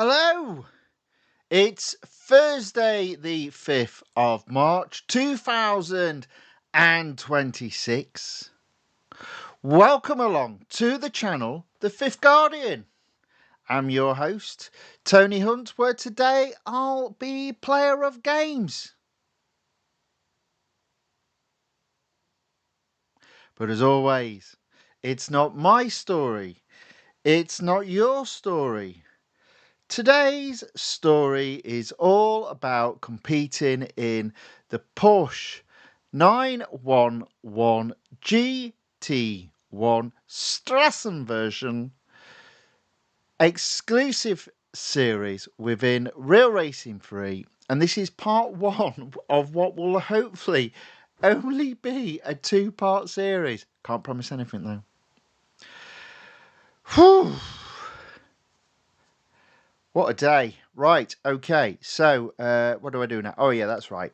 Hello! It's Thursday, the 5th of March, 2026. Welcome along to the channel, The Fifth Guardian. I'm your host, Tony Hunt, where today I'll be player of games. But as always, it's not my story. It's not your story. Today's story is all about competing in the Porsche 911 GT1 STRASSENVERSION Exclusive series within Real Racing 3, and this is part one of what will hopefully only be a two-part series. Can't promise anything though. Whew. What a day. Right, okay. So, what do I do now? Oh, yeah, that's right.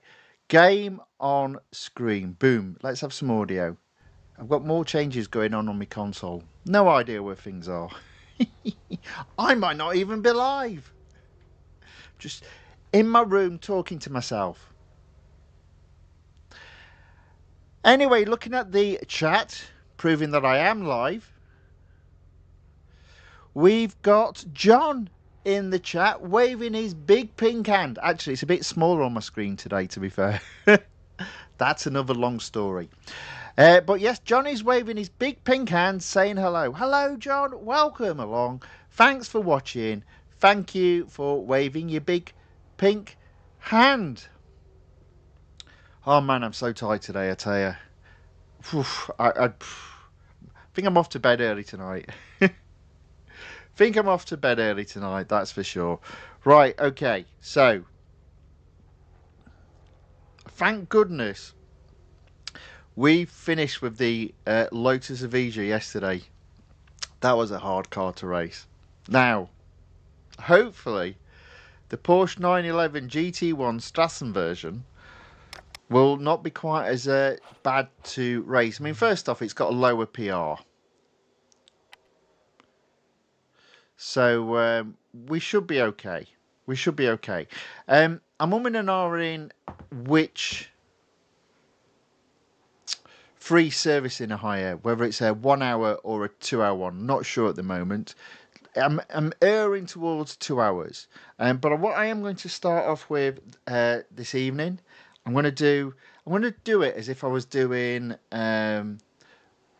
Game on screen. Boom. Let's have some audio. I've got more changes going on my console. No idea where things are. I might not even be live. Just in my room talking to myself. Anyway, looking at the chat, proving that I am live, we've got John in the chat waving his big pink hand. Actually, it's a bit smaller on my screen today, to be fair. That's another long story. But yes, John is waving his big pink hand saying hello. Hello, John. Welcome along. Thanks for watching. Thank you for waving your big pink hand. Oh, man, I'm so tired today, I tell you. I think I'm off to bed early tonight. Think I'm off to bed early tonight, that's for sure. Right, okay, so thank goodness we finished with the Lotus Evija yesterday. That was a hard car to race. Now, hopefully, the Porsche 911 GT1 STRASSENVERSION will not be quite as bad to race. I mean, first off, it's got a lower PR. So we should be okay. We should be okay. I'm umming and ahhing which free servicing a hire, whether it's a 1 hour or a 2 hour one. Not sure at the moment. I'm erring towards 2 hours. But what I am going to start off with this evening, I'm going to do it as if I was doing a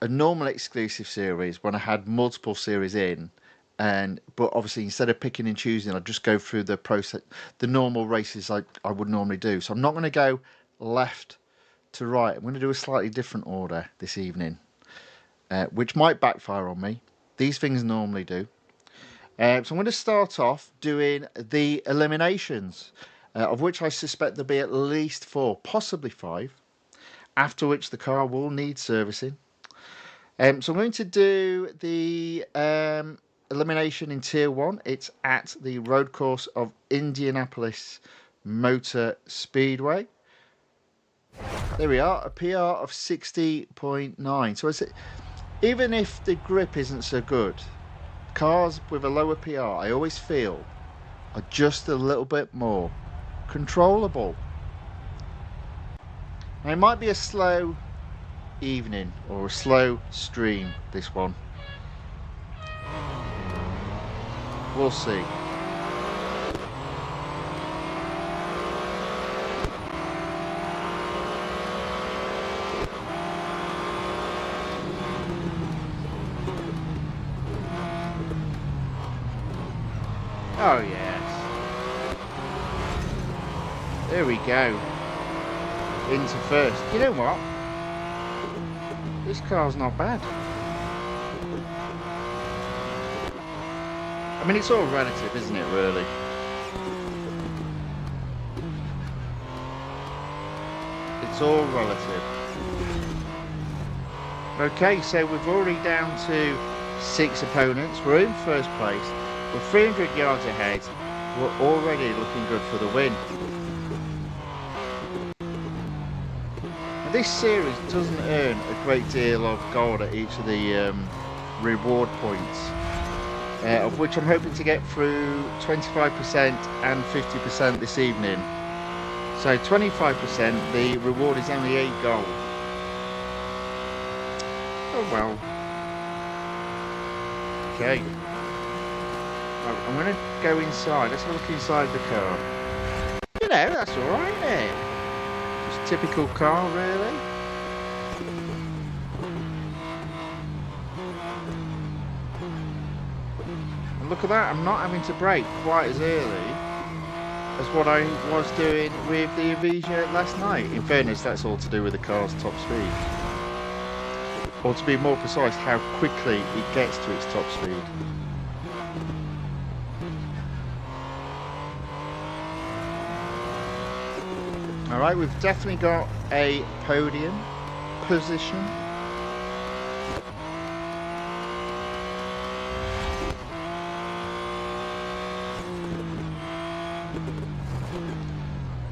normal exclusive series when I had multiple series in. But obviously, instead of picking and choosing, I'd just go through the process, the normal races I would normally do. So I'm not going to go left to right. I'm going to do a slightly different order this evening, which might backfire on me. These things normally do. So I'm going to start off doing the eliminations, of which I suspect there'll be at least 4, possibly 5, after which the car will need servicing. So I'm going to do the elimination in Tier 1. It's at the road course of Indianapolis Motor Speedway. There we are, a PR of 60.9. So even if the grip isn't so good, cars with a lower PR, I always feel, are just a little bit more controllable. Now, it might be a slow evening or a slow stream, this one. We'll see. Oh yes. There we go. Into first. You know what? This car's not bad. I mean, it's all relative, isn't it, really? It's all relative. Okay, so we're already down to 6 opponents. We're in first place. We're 300 yards ahead. We're already looking good for the win. Now, this series doesn't earn a great deal of gold at each of the reward points. of which I'm hoping to get through 25% and 50% this evening. So 25%, the reward is only 8 gold. Oh well. Okay. Well, I'm going to go inside. Let's have a look inside the car. You know, that's alright, isn't it? Just typical car, really. And look at that, I'm not having to brake quite as early as what I was doing with the Evija last night. In fairness, that's all to do with the car's top speed. Or to be more precise, how quickly it gets to its top speed. Alright, we've definitely got a podium position.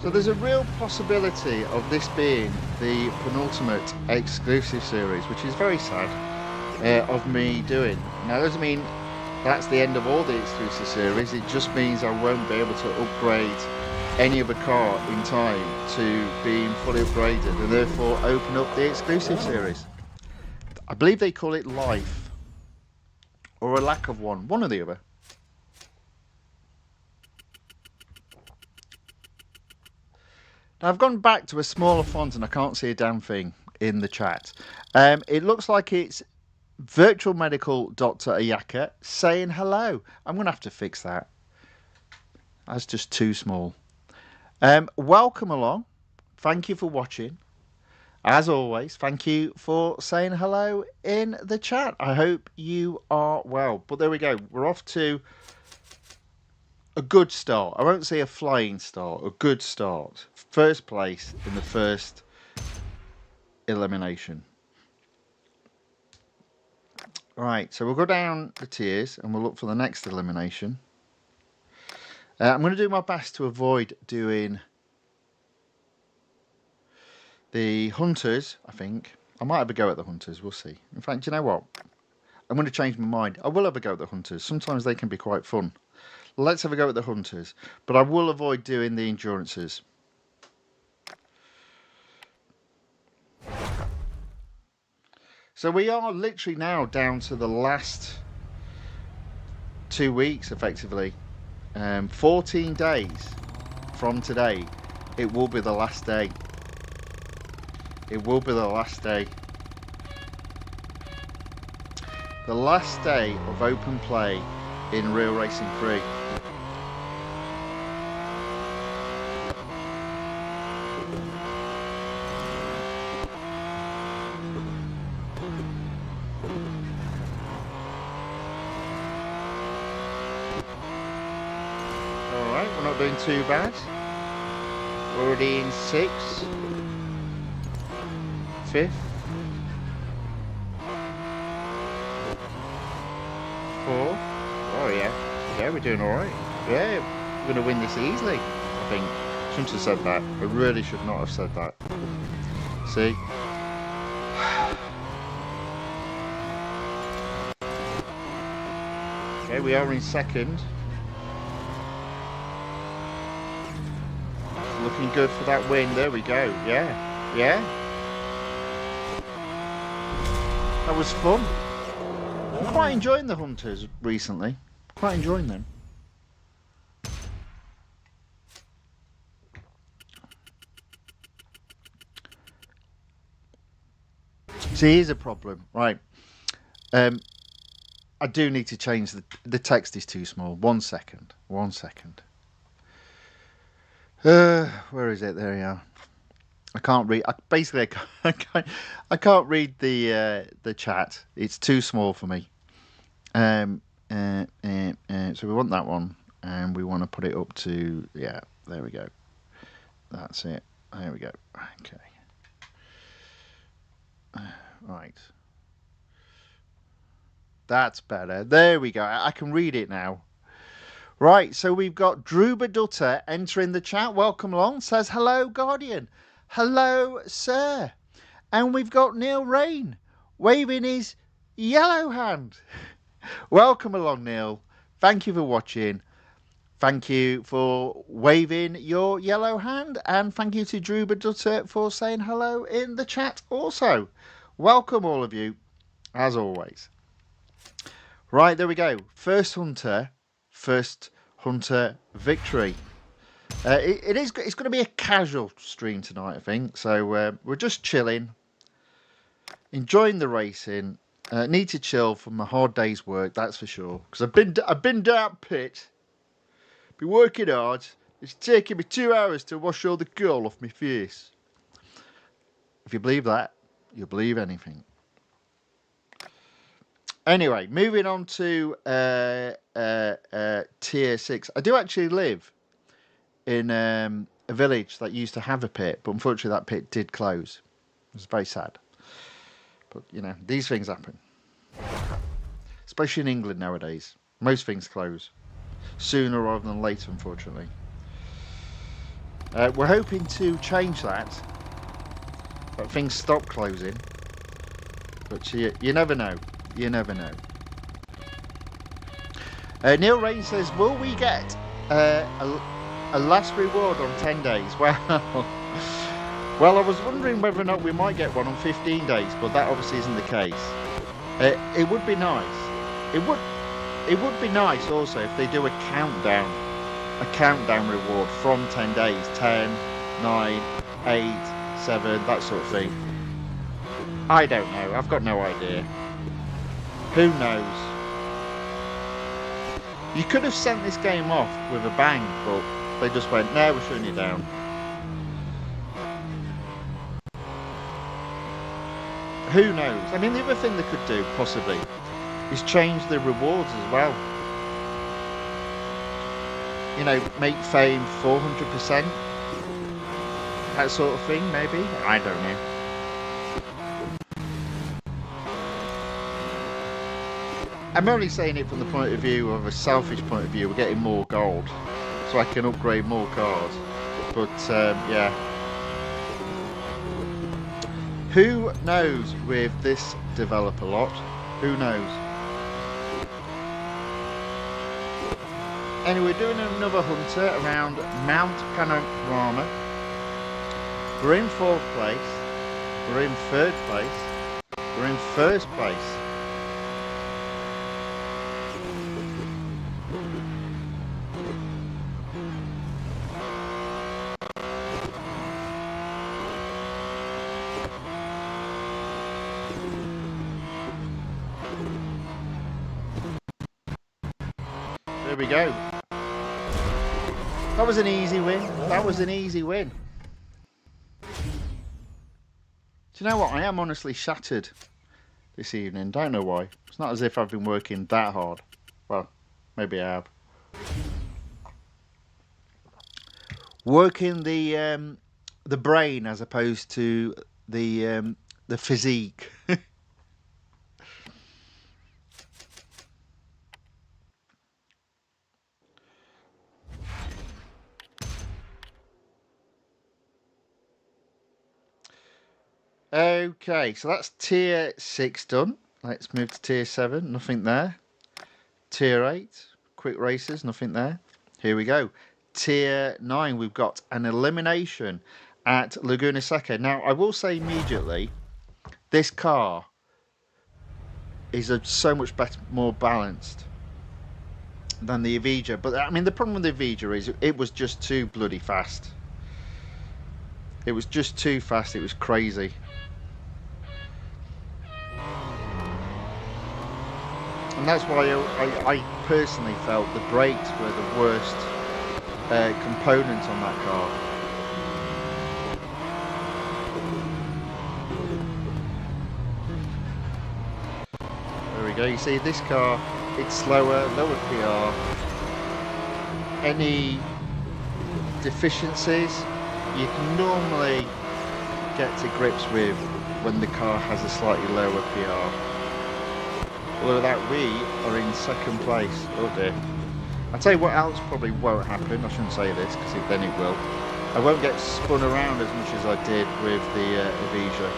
So there's a real possibility of this being the penultimate exclusive series, which is very sad of me doing. Now, that doesn't mean that's the end of all the exclusive series. It just means I won't be able to upgrade any other car in time to being fully upgraded, and therefore open up the exclusive series. I believe they call it life, or a lack of one or the other. Now, I've gone back to a smaller font and I can't see a damn thing in the chat. It looks like it's Virtual Medical Dr. Ayaka saying hello. I'm going to have to fix that. That's just too small. Welcome along. Thank you for watching. As always, thank you for saying hello in the chat. I hope you are well. But there we go. We're off to a good start. I won't say a flying start. A good start. First place in the first elimination. Right, so we'll go down the tiers and we'll look for the next elimination. I'm going to do my best to avoid doing the hunters, I think. I might have a go at the hunters, we'll see. In fact, do you know what? I'm going to change my mind. I will have a go at the hunters. Sometimes they can be quite fun. Let's have a go at the hunters. But I will avoid doing the endurances. So we are literally now down to the last 2 weeks, effectively. 14 days from today, it will be the last day. It will be the last day. The last day of open play in Real Racing 3. Alright, we're not doing too bad. We're already in 6th, 5th, 4th. Oh yeah, yeah, we're doing alright. Yeah, we're going to win this easily, I think. Shouldn't have said that. I really should not have said that. See? Okay, we are in 2nd. Looking good for that win. There we go. Yeah, yeah. That was fun. I'm quite enjoying the hunters recently. Quite enjoying them. See, here's a problem, right? I do need to change the text is too small. 1 second. 1 second. Where is it? There you are. I can't read. I can't read the chat. It's too small for me. So we want that one, and we want to put it up to, yeah. There we go. That's it. There we go. Okay. Right. That's better. There we go. I can read it now. Right, so we've got Druba Dutter entering the chat. Welcome along. Says, hello, Guardian. Hello, sir. And we've got Neil Rain waving his yellow hand. Welcome along, Neil. Thank you for watching. Thank you for waving your yellow hand, and thank you to Drew Badutter for saying hello in the chat also. Welcome all of you, as always. Right, there we go. First hunter victory. It's going to be a casual stream tonight, I think. So we're just chilling, enjoying the racing. Need to chill from a hard day's work, that's for sure. Because I've been down pit. Been working hard. It's taking me 2 hours to wash all the gall off my face. If you believe that, you'll believe anything. Anyway, moving on to tier 6. I do actually live in a village that used to have a pit, but unfortunately that pit did close. It was very sad. But, you know, these things happen. Especially in England nowadays. Most things close. Sooner rather than later, unfortunately. We're hoping to change that. But things stop closing. But you never know. You never know. Neil Rain says, will we get a last reward on 10 days? Well, I was wondering whether or not we might get one on 15 days, but that obviously isn't the case. It would be nice. It would be nice also if they do a countdown reward from 10 days, 10, 9, 8, 7, that sort of thing. I don't know. I've got no idea. Who knows? You could have sent this game off with a bang, but they just went, no, we're shutting it down. Who knows? I mean, the other thing they could do, possibly, is change the rewards as well. You know, make fame 400%. That sort of thing, maybe? I don't know. I'm only saying it from the point of view of a selfish point of view. We're getting more gold, so I can upgrade more cars. But, yeah. Who knows with this developer lot? Who knows? Anyway, we're doing another hunter around Mount Panorama. We're in 4th place. We're in 3rd place. We're in 1st place. There we go. That was an easy win. That was an easy win. Do you know what? I am honestly shattered this evening. Don't know why. It's not as if I've been working that hard. Well, maybe I have. Working the brain as opposed to the physique. Okay, so that's tier 6 done. Let's move to tier 7. Nothing there. Tier 8. Quick races. Nothing there. Here we go. Tier 9. We've got an elimination at Laguna Seca. Now, I will say immediately, this car is so much better, more balanced than the Evija. But, I mean, the problem with the Evija is it was just too bloody fast. It was just too fast. It was crazy. And that's why I personally felt the brakes were the worst component on that car. There we go. You see this car, it's slower, lower PR. Any deficiencies you can normally get to grips with when the car has a slightly lower PR. Although that we are in 2nd place. Oh dear. I'll tell you what else probably won't happen. I shouldn't say this because then it will. I won't get spun around as much as I did with the Evija.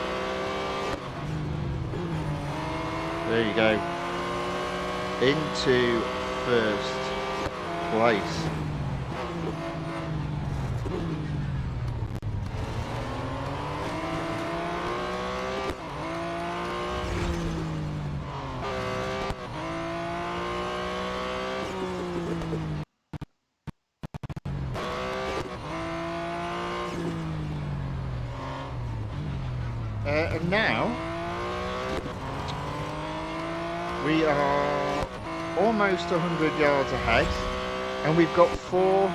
There you go. into first place. And now we are almost 100 yards ahead, and we've got 4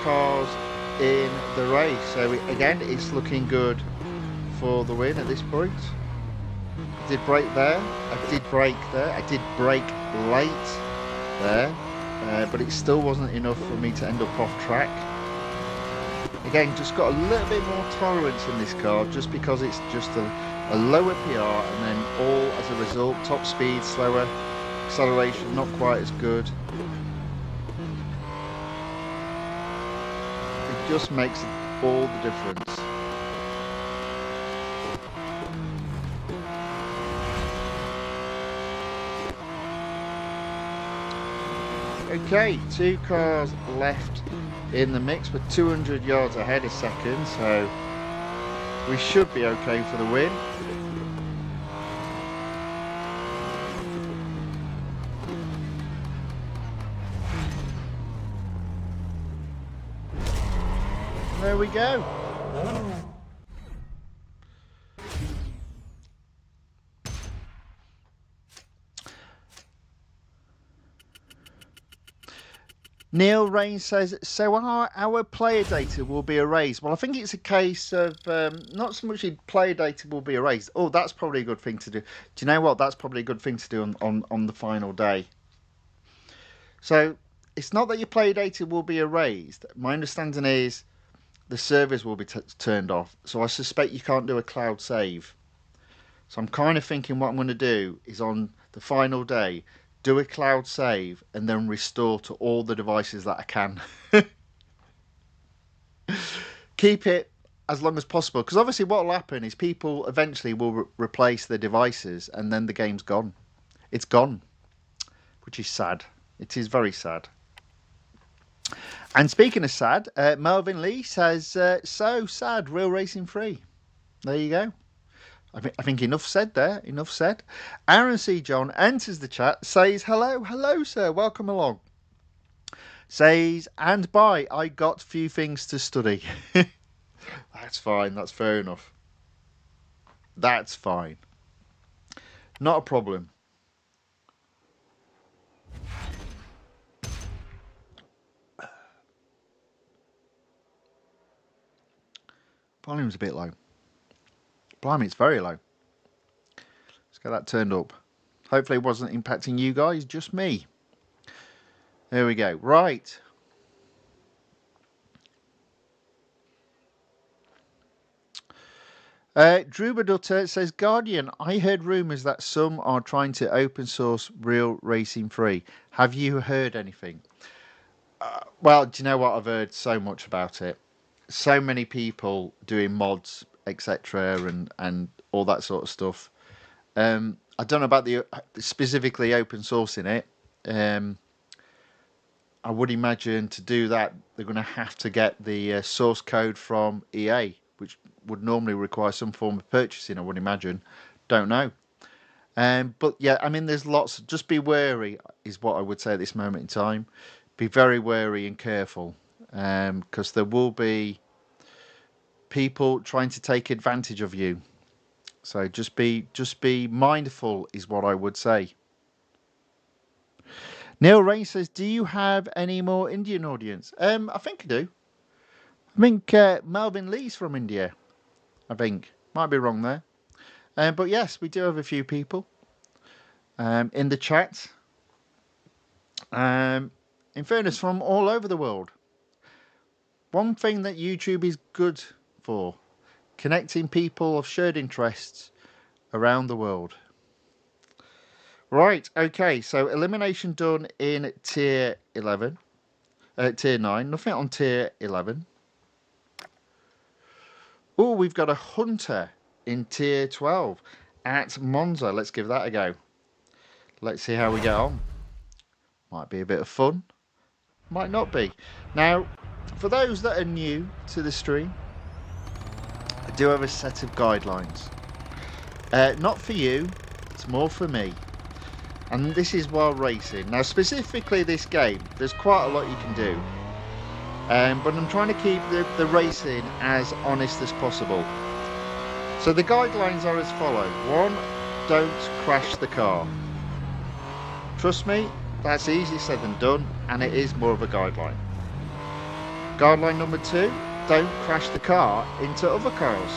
cars in the race. So again, it's looking good for the win at this point. I did brake there. I did brake there. I did brake late there, but it still wasn't enough for me to end up off track. Again, just got a little bit more tolerance in this car, just because it's just a lower PR, and then all as a result, top speed, slower, acceleration not quite as good. It just makes all the difference. Okay, 2 cars left in the mix. We're 200 yards ahead a second, so we should be okay for the win. There we go. Neil Rain says, so our player data will be erased. Well, I think it's a case of not so much player data will be erased. Oh, that's probably a good thing to do. Do you know what? That's probably a good thing to do on the final day. So it's not that your player data will be erased. My understanding is the servers will be turned off. So I suspect you can't do a cloud save. So I'm kind of thinking what I'm going to do is on the final day, do a cloud save and then restore to all the devices that I can. Keep it as long as possible, because obviously what will happen is people eventually will replace their devices and then the game's gone. It's gone, which is sad. It is very sad. And speaking of sad, Melvin Lee says, so sad, Real Racing Free. There you go. I think enough said there, enough said. Aaron C. John enters the chat, says, hello sir, welcome along. Says, and bye, I got few things to study. That's fine, that's fair enough. That's fine. Not a problem. Volume's a bit low. Blimey, it's very low. Let's get that turned up. Hopefully it wasn't impacting you guys, just me. There we go. Right. Drew Badutter says, Guardian, I heard rumours that some are trying to open source Real Racing Free. Have you heard anything? Well, do you know what? I've heard so much about it. So many people doing mods, etc., and all that sort of stuff. I don't know about the specifically open sourcing it. I would imagine to do that, they're going to have to get the source code from EA, which would normally require some form of purchasing, I would imagine. Don't know. But yeah, I mean, there's lots. Just be wary, is what I would say at this moment in time. Be very wary and careful, because there will be people trying to take advantage of you. So just be mindful, is what I would say. Neil Rain says, do you have any more Indian audience? I think I do. I think Melvin Lee's from India. I think. Might be wrong there. But yes, we do have a few people in the chat. In fairness, from all over the world. One thing that YouTube is good for, connecting people of shared interests around the world. Right, okay, so elimination done in tier 11, tier 9, nothing on tier 11. Oh, we've got a hunter in tier 12 at Monza. Let's give that a go. Let's see how we get on. Might be a bit of fun, might not be. Now, for those that are new to the stream, I do have a set of guidelines. Not for you, it's more for me. And this is while racing. Now, specifically this game, there's quite a lot you can do. But I'm trying to keep the racing as honest as possible. So the guidelines are as follow. 1, don't crash the car. Trust me, that's easier said than done, and it is more of a guideline. Guideline number 2, don't crash the car into other cars.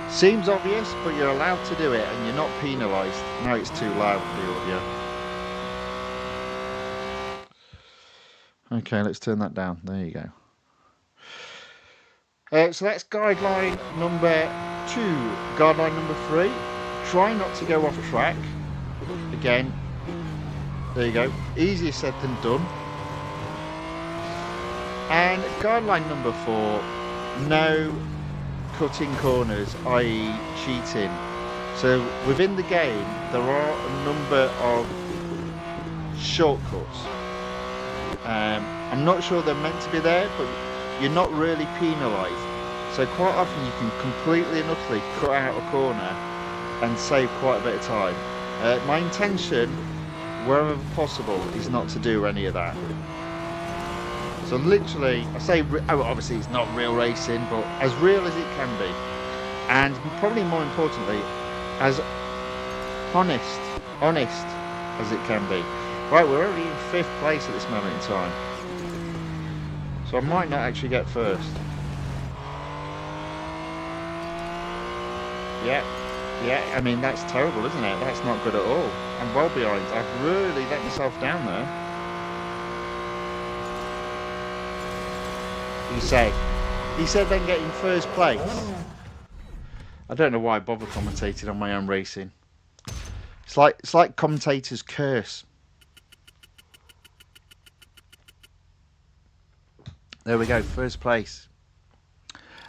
Seems obvious, but you're allowed to do it and you're not penalised. No, it's too loud for the audio. Okay, let's turn that down. There you go. So that's guideline number 2. Guideline number 3, try not to go off track. Again, there you go. Easier said than done. And guideline number 4, no cutting corners, i.e. cheating. So within the game, there are a number of shortcuts. I'm not sure they're meant to be there, but you're not really penalised. So quite often you can completely and utterly cut out a corner and save quite a bit of time. My intention, wherever possible, is not to do any of that. So literally, I say, obviously it's not real racing, but as real as it can be. And probably more importantly, as honest as it can be. Right, we're already in 5th place at this moment in time. So I might not actually get first. Yeah, I mean, that's terrible, isn't it? That's not good at all. I'm well behind. I've really let myself down there. He said then getting first place. I don't know why I bother commentating on my own racing. It's like commentators curse. There we go, first place.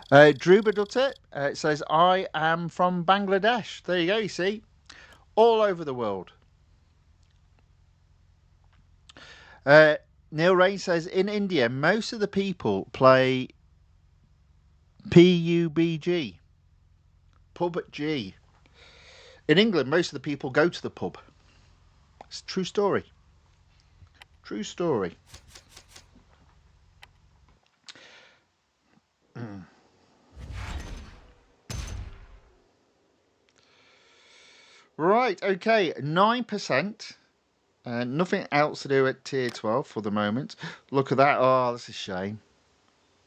Drew Badutte says, I am from Bangladesh. There you go, you see. All over the world. Neil Rain says, in India, most of the people play PUBG. PUBG. In England, most of the people go to the pub. It's a true story. True story. Right, okay, 9%. Nothing else to do at tier 12 for the moment. Look at that. Oh, that's a shame.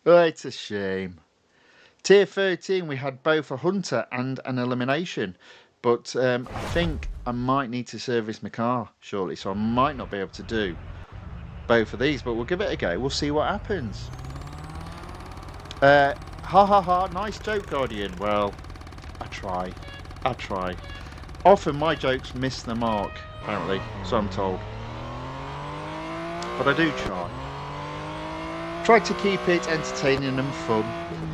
Oh, it's a shame. Tier 13, we had both a hunter and an elimination. But I think I might need to service my car shortly, so I might not be able to do both of these. But we'll give it a go. We'll see what happens. Ha ha ha, nice joke, Guardian. Well, I try. Often my jokes miss the mark, apparently, so I'm told. But I do try. Try to keep it entertaining and fun,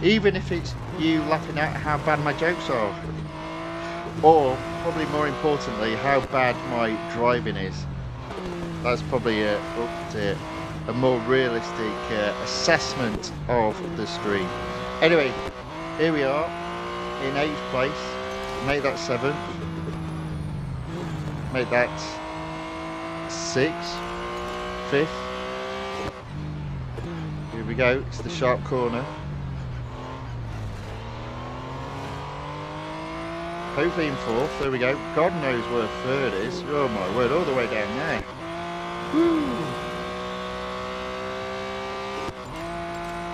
even if it's you laughing at how bad my jokes are. Or, probably more importantly, how bad my driving is. That's probably a more realistic assessment of the stream. Anyway, here we are in 8th place. Make that 7th. Make that 6th. 5th. Here we go. It's the sharp corner. Hopefully in 4th. There we go. God knows where 3rd is. Oh my word, all the way down there. Woo!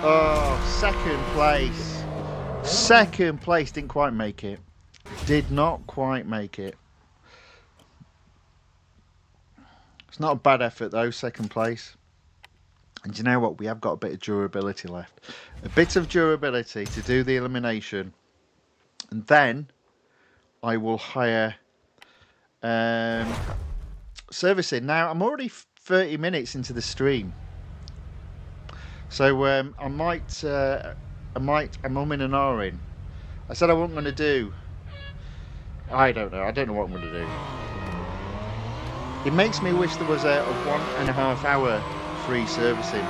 Oh, 2nd place. 2nd place, didn't quite make it. Did not quite make it. It's not a bad effort though, 2nd place. And you know what? We have got a bit of durability left. A bit of durability to do the elimination. And then I will hire servicing. Now, I'm already 30 minutes into the stream. So I'm umming and ahhing. I said I wasn't going to do. I don't know what I'm going to do. It makes me wish there was a 1.5 hour free servicing.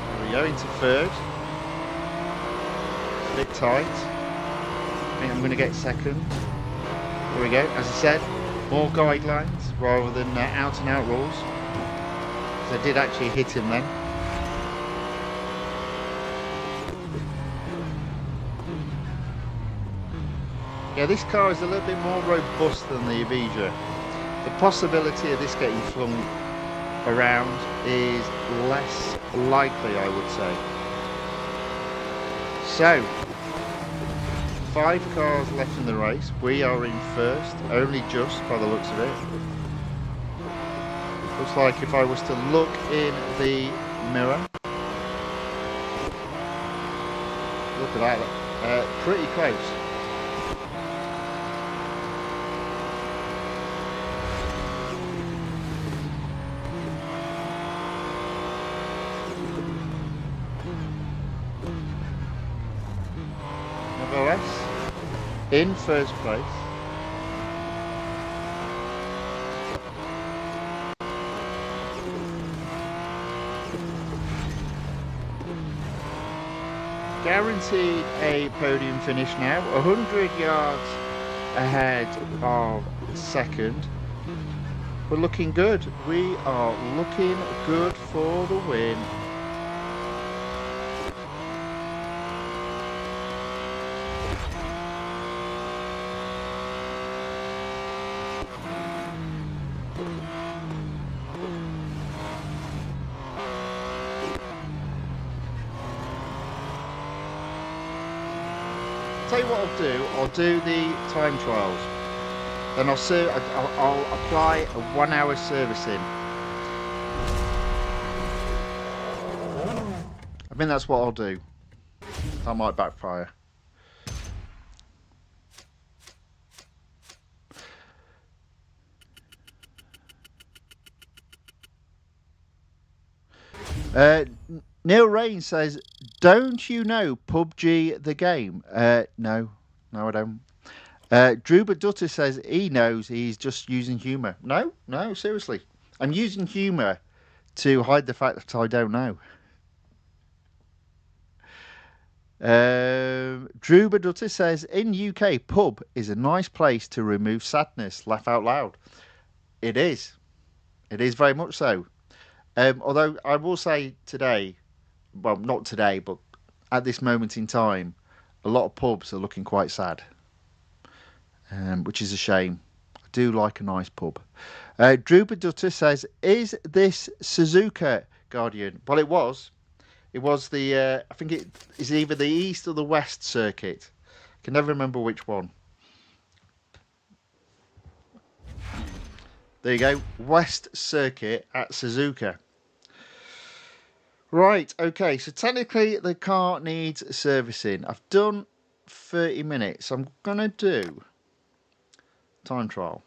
There we go, into third. It's a bit tight. I think I'm going to get second. There we go. As I said, more guidelines rather than out and out rules. So I did actually hit him then. Yeah, this car is a little bit more robust than the Evija. The possibility of this getting flung around is less likely, I would say. So, 5 cars left in the race. We are in first, only just by the looks of it. Looks like if I was to look in the mirror, look at that, pretty close. Nevertheless, in first place. Guaranteed a podium finish now, 100 yards ahead of second. We're looking good. We are looking good for the win. Tell you what I'll do the time trials, then I'll apply a 1 hour servicing. I think that's what I'll do. That might backfire. Neil Rain says, don't you know PUBG the game? No, I don't. Drew Badutter says he knows, he's just using humour. No, seriously. I'm using humour to hide the fact that I don't know. Drew Badutter says, in UK, pub is a nice place to remove sadness. Laugh out loud. It is. It is very much so. Although I will say today, well, not today, but at this moment in time, a lot of pubs are looking quite sad, which is a shame. I do like a nice pub. Drew Badutter says, is this Suzuka Guardian? Well, it was. It was the, I think it is either the East or the West circuit. I can never remember which one. There you go, West Circuit at Suzuka. Right, okay, so technically the car needs servicing. I've done 30 minutes. I'm going to do time trial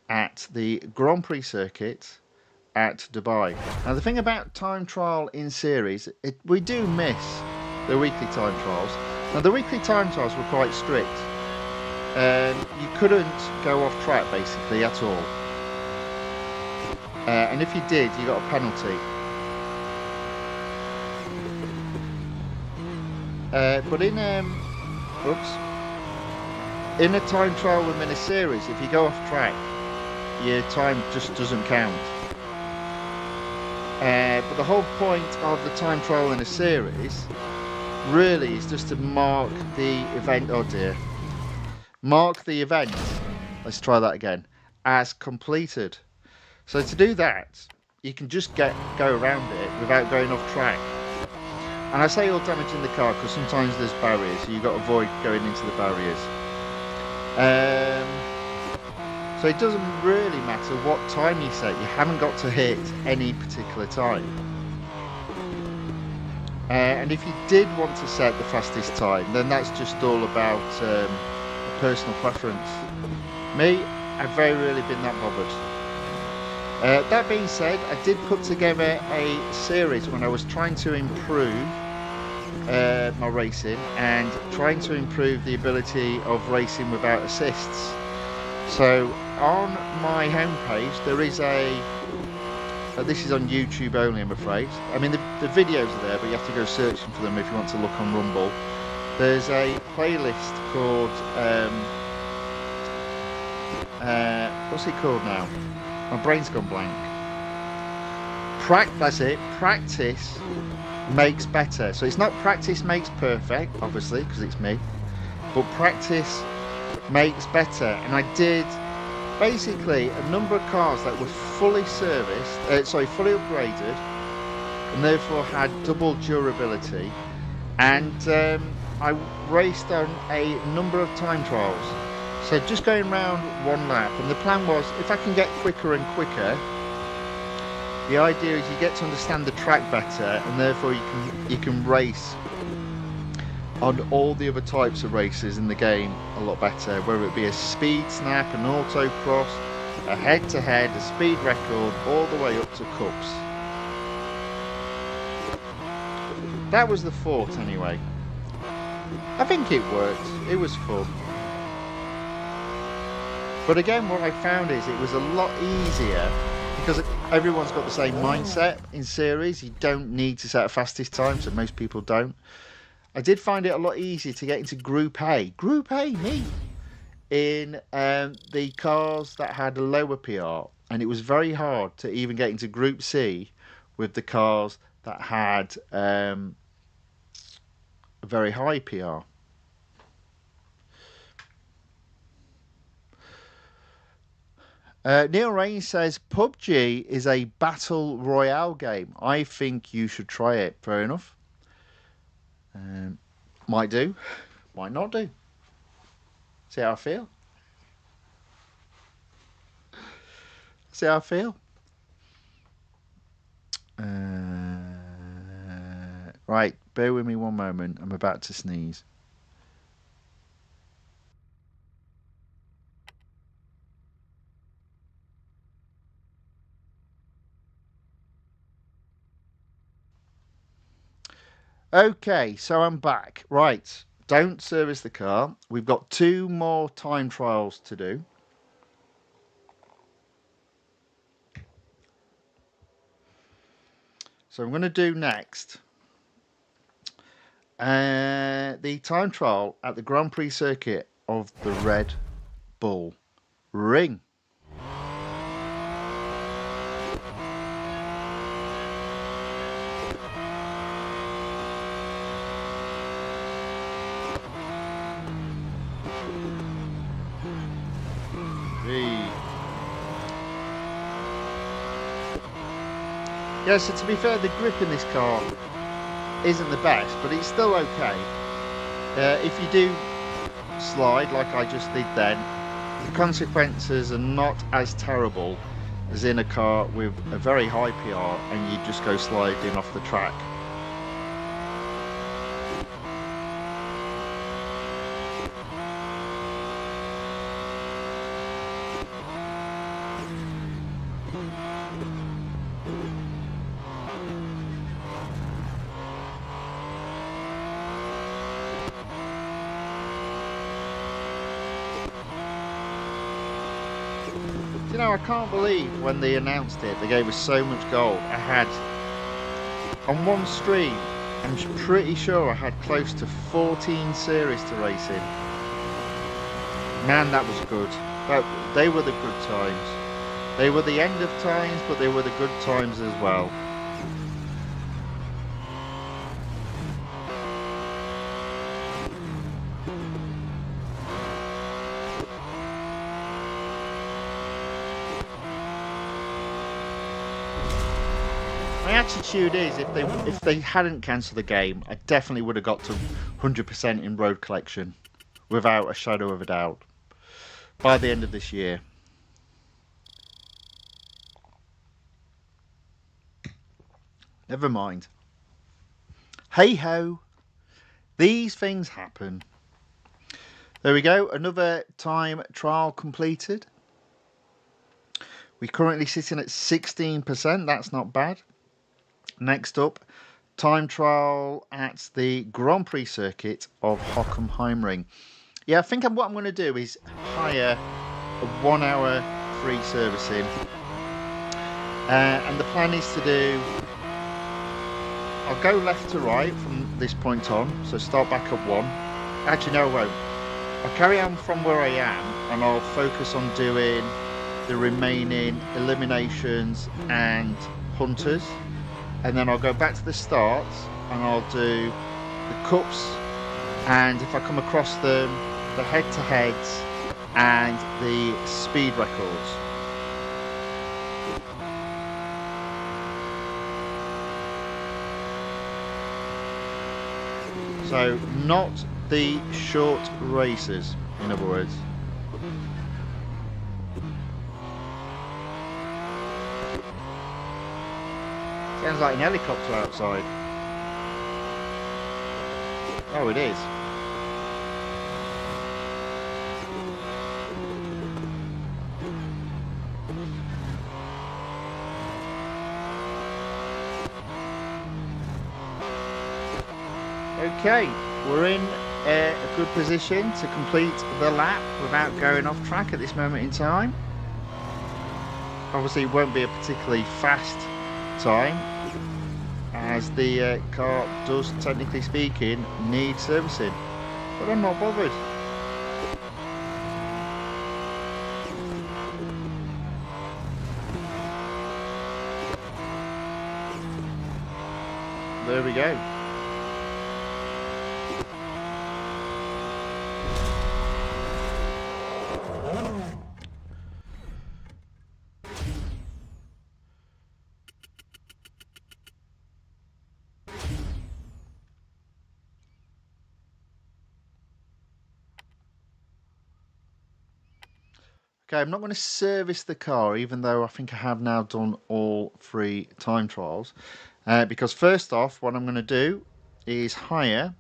at the Grand Prix circuit at Dubai. Now, the thing about time trial in series, we do miss the weekly time trials. Now, the weekly time trials were quite strict. You couldn't go off track, basically, at all. And if you did, you got a penalty. But in a time trial within a series, if you go off track, your time just doesn't count. But the whole point of the time trial in a series really is just to mark the event. Oh dear. Mark the event. Let's try that again. As completed. So to do that, you can just go around it without going off track. And I say all damaging the car because sometimes there's barriers, so you've got to avoid going into the barriers. So it doesn't really matter what time you set, you haven't got to hit any particular time. And if you did want to set the fastest time, then that's just all about personal preference. Me, I've very rarely been that bothered. That being said, I did put together a series when I was trying to improve my racing and trying to improve the ability of racing without assists. So on my homepage there is a this is on YouTube only, I'm afraid. I mean the videos are there, but you have to go searching for them if you want to look on Rumble. There's a playlist called what's it called now? My brain's gone blank. That's it. Practice makes better. So it's not practice makes perfect, obviously, because it's me, but practice makes better. And I did basically a number of cars that were fully serviced, fully upgraded, and therefore had double durability. And I raced on a number of time trials. So just going around one lap, and the plan was if I can get quicker and quicker, the idea is you get to understand the track better, and therefore you can race on all the other types of races in the game a lot better, whether it be a speed snap, an autocross, a head-to-head, a speed record, all the way up to cups. That was the thought anyway. I think it worked. It was fun. But again, what I found is it was a lot easier because everyone's got the same mindset in series. You don't need to set a fastest time, so most people don't. I did find it a lot easier to get into Group A. Group A, me! In the cars that had a lower PR. And it was very hard to even get into Group C with the cars that had a very high PR. Neil Rain says PUBG is a battle royale game. I think you should try it. Fair enough. Might do, might not do. See how I feel. See how I feel. Right, bear with me one moment. I'm about to sneeze. Okay, so I'm back. Right, don't service the car. We've got 2 more time trials to do. So I'm going to do next the time trial at the Grand Prix circuit of the Red Bull Ring. Yeah, so to be fair, the grip in this car isn't the best, but it's still okay. If you do slide like I just did then, the consequences are not as terrible as in a car with a very high PR and you just go sliding off the track. You know, I can't believe when they announced it, they gave us so much gold. I had, on one stream, I'm pretty sure I had close to 14 series to race in. Man, that was good. They were the good times. They were the end of times, but they were the good times as well. My attitude is, if they hadn't cancelled the game, I definitely would have got to 100% in road collection, without a shadow of a doubt, by the end of this year. Never mind. Hey ho, these things happen. There we go, another time trial completed. We're currently sitting at 16%, that's not bad. Next up, time trial at the Grand Prix circuit of Hockenheimring. Yeah, I think what I'm going to do is hire a 1 hour free servicing. And the plan is to do, I'll go left to right from this point on, so start back at 1. Actually, no, I won't. I'll carry on from where I am and I'll focus on doing the remaining eliminations and hunters. And then I'll go back to the start and I'll do the cups, and if I come across them, the head-to-heads and the speed records. So not the short races, in other words. Sounds like an helicopter outside. Oh, it is. Okay, we're in a good position to complete the lap without going off track at this moment in time. Obviously it won't be a particularly fast time, as the car does, technically speaking, need servicing, but I'm not bothered. There we go. Okay, I'm not going to service the car, even though I think I have now done all 3 time trials. Because first off, what I'm going to do is hire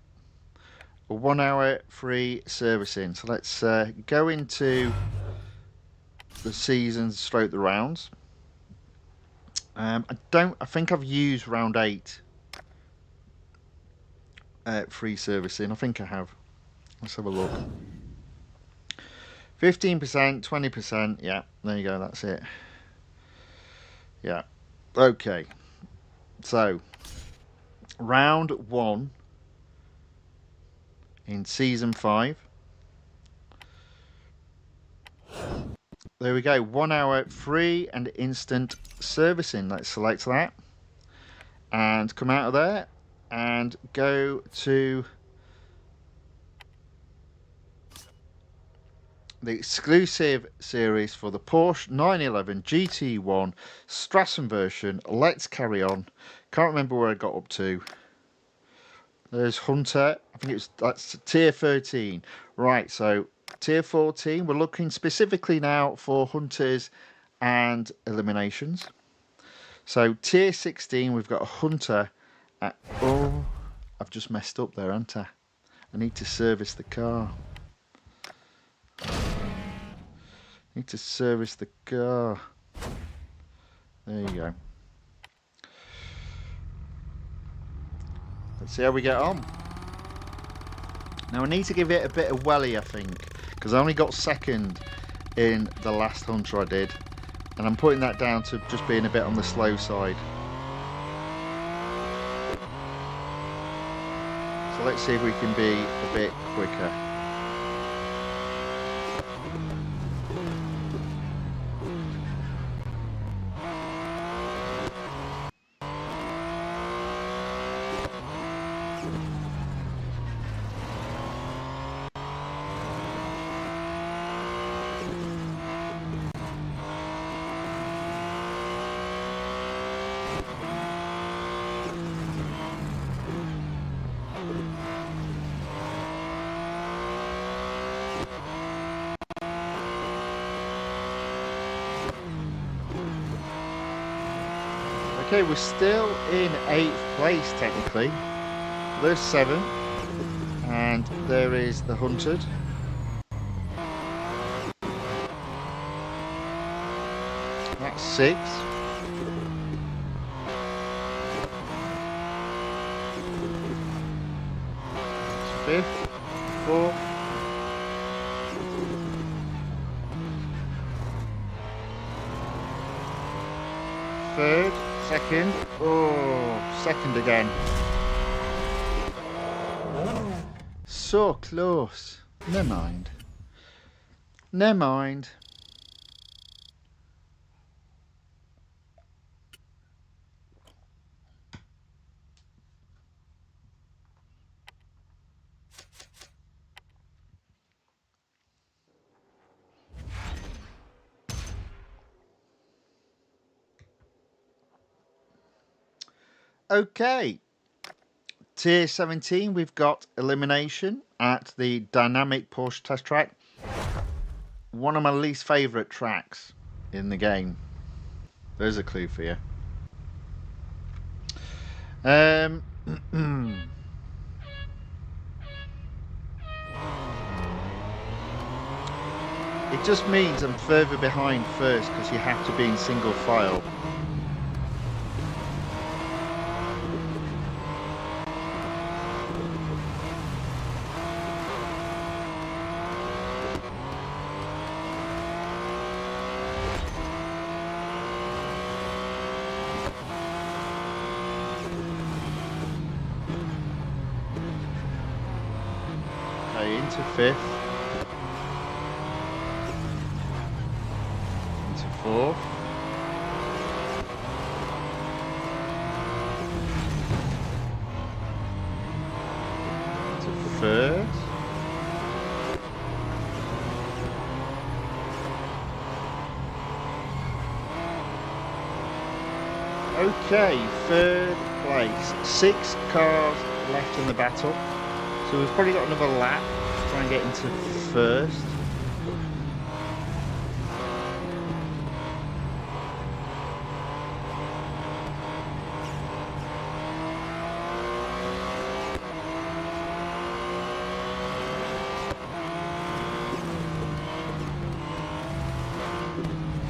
a 1 hour free servicing. So let's go into the seasons stroke the rounds. I think I've used round 8 free servicing. I think I have. Let's have a look. 15%, 20%, yeah, there you go, that's it. Yeah, okay. So, round 1 in season 5. There we go, 1 hour free and instant servicing. Let's select that and come out of there and go to the exclusive series for the Porsche 911 GT1 STRASSENVERSION. Let's carry on. Can't remember where I got up to. There's Hunter. I think that's tier 13. Right, so tier 14. We're looking specifically now for hunters and eliminations. So tier 16, we've got a hunter at, oh, I've just messed up there, haven't I? I need to service the car. Need to service the car. There you go. Let's see how we get on. Now I need to give it a bit of welly, I think, because I only got second in the last hunter I did, and I'm putting that down to just being a bit on the slow side. So let's see if we can be a bit quicker. Okay, we're still in 8th place technically. There's 7, and there is the hunted. 6. 5th, 4th, 3rd, 2nd, oh, 2nd again. So close. Never mind. Never mind. Okay. Tier 17, we've got elimination at the dynamic Porsche test track. One of my least favourite tracks in the game. There's a clue for you. It just means I'm further behind first because you have to be in single file. Into 5th, into 4th, into 3rd, okay, 3rd place, 6 cars left in the battle, so we've probably got another lap. Try and get into 1st.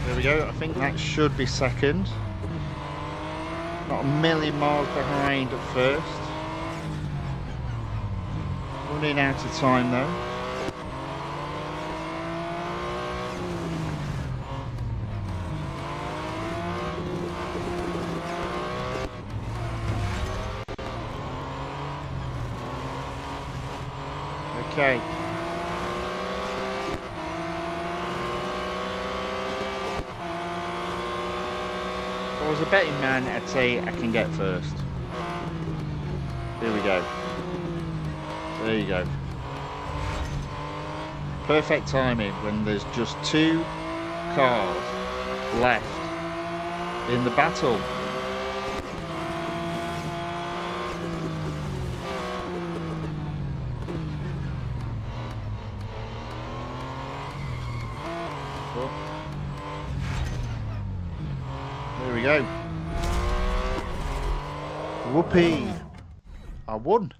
There we go. I think that should be 2nd. Not a million miles behind at 1st. Running out of time though. Okay. If I was a betting man, I'd say I can get 1st. Here we go. There you go. Perfect timing when there's just 2 cars left in the battle. Oh. There we go. Whoopee. I won.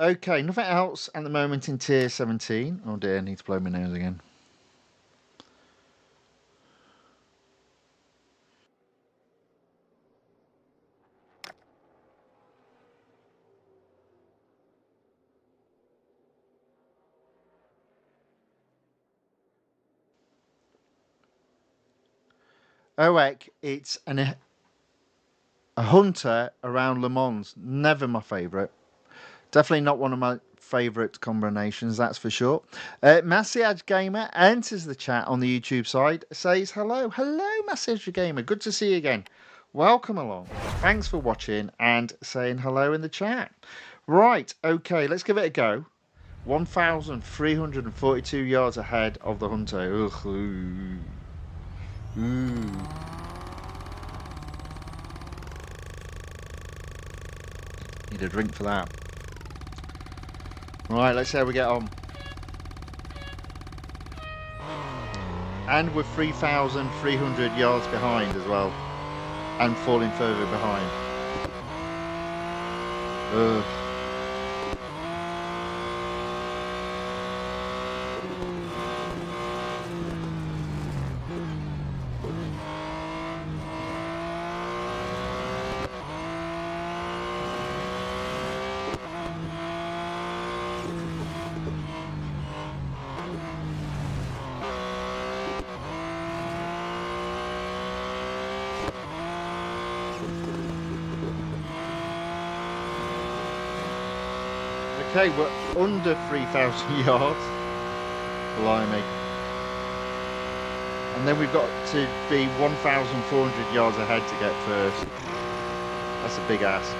Okay, nothing else at the moment in tier 17. Oh dear, I need to blow my nose again. OEC, it's a hunter around Le Mans. Never my favourite. Definitely not one of my favourite combinations, that's for sure. Massage Gamer enters the chat on the YouTube side, says hello. Hello, Massage Gamer. Good to see you again. Welcome along. Thanks for watching and saying hello in the chat. Right, okay, let's give it a go. 1,342 yards ahead of the hunter. Ugh, ooh. Ooh. Need a drink for that. Right, let's see how we get on. And we're 3,300 yards behind as well. And falling further behind. Ugh. Okay, we're under 3,000 yards. Blimey. And then we've got to be 1,400 yards ahead to get first. That's a big ask.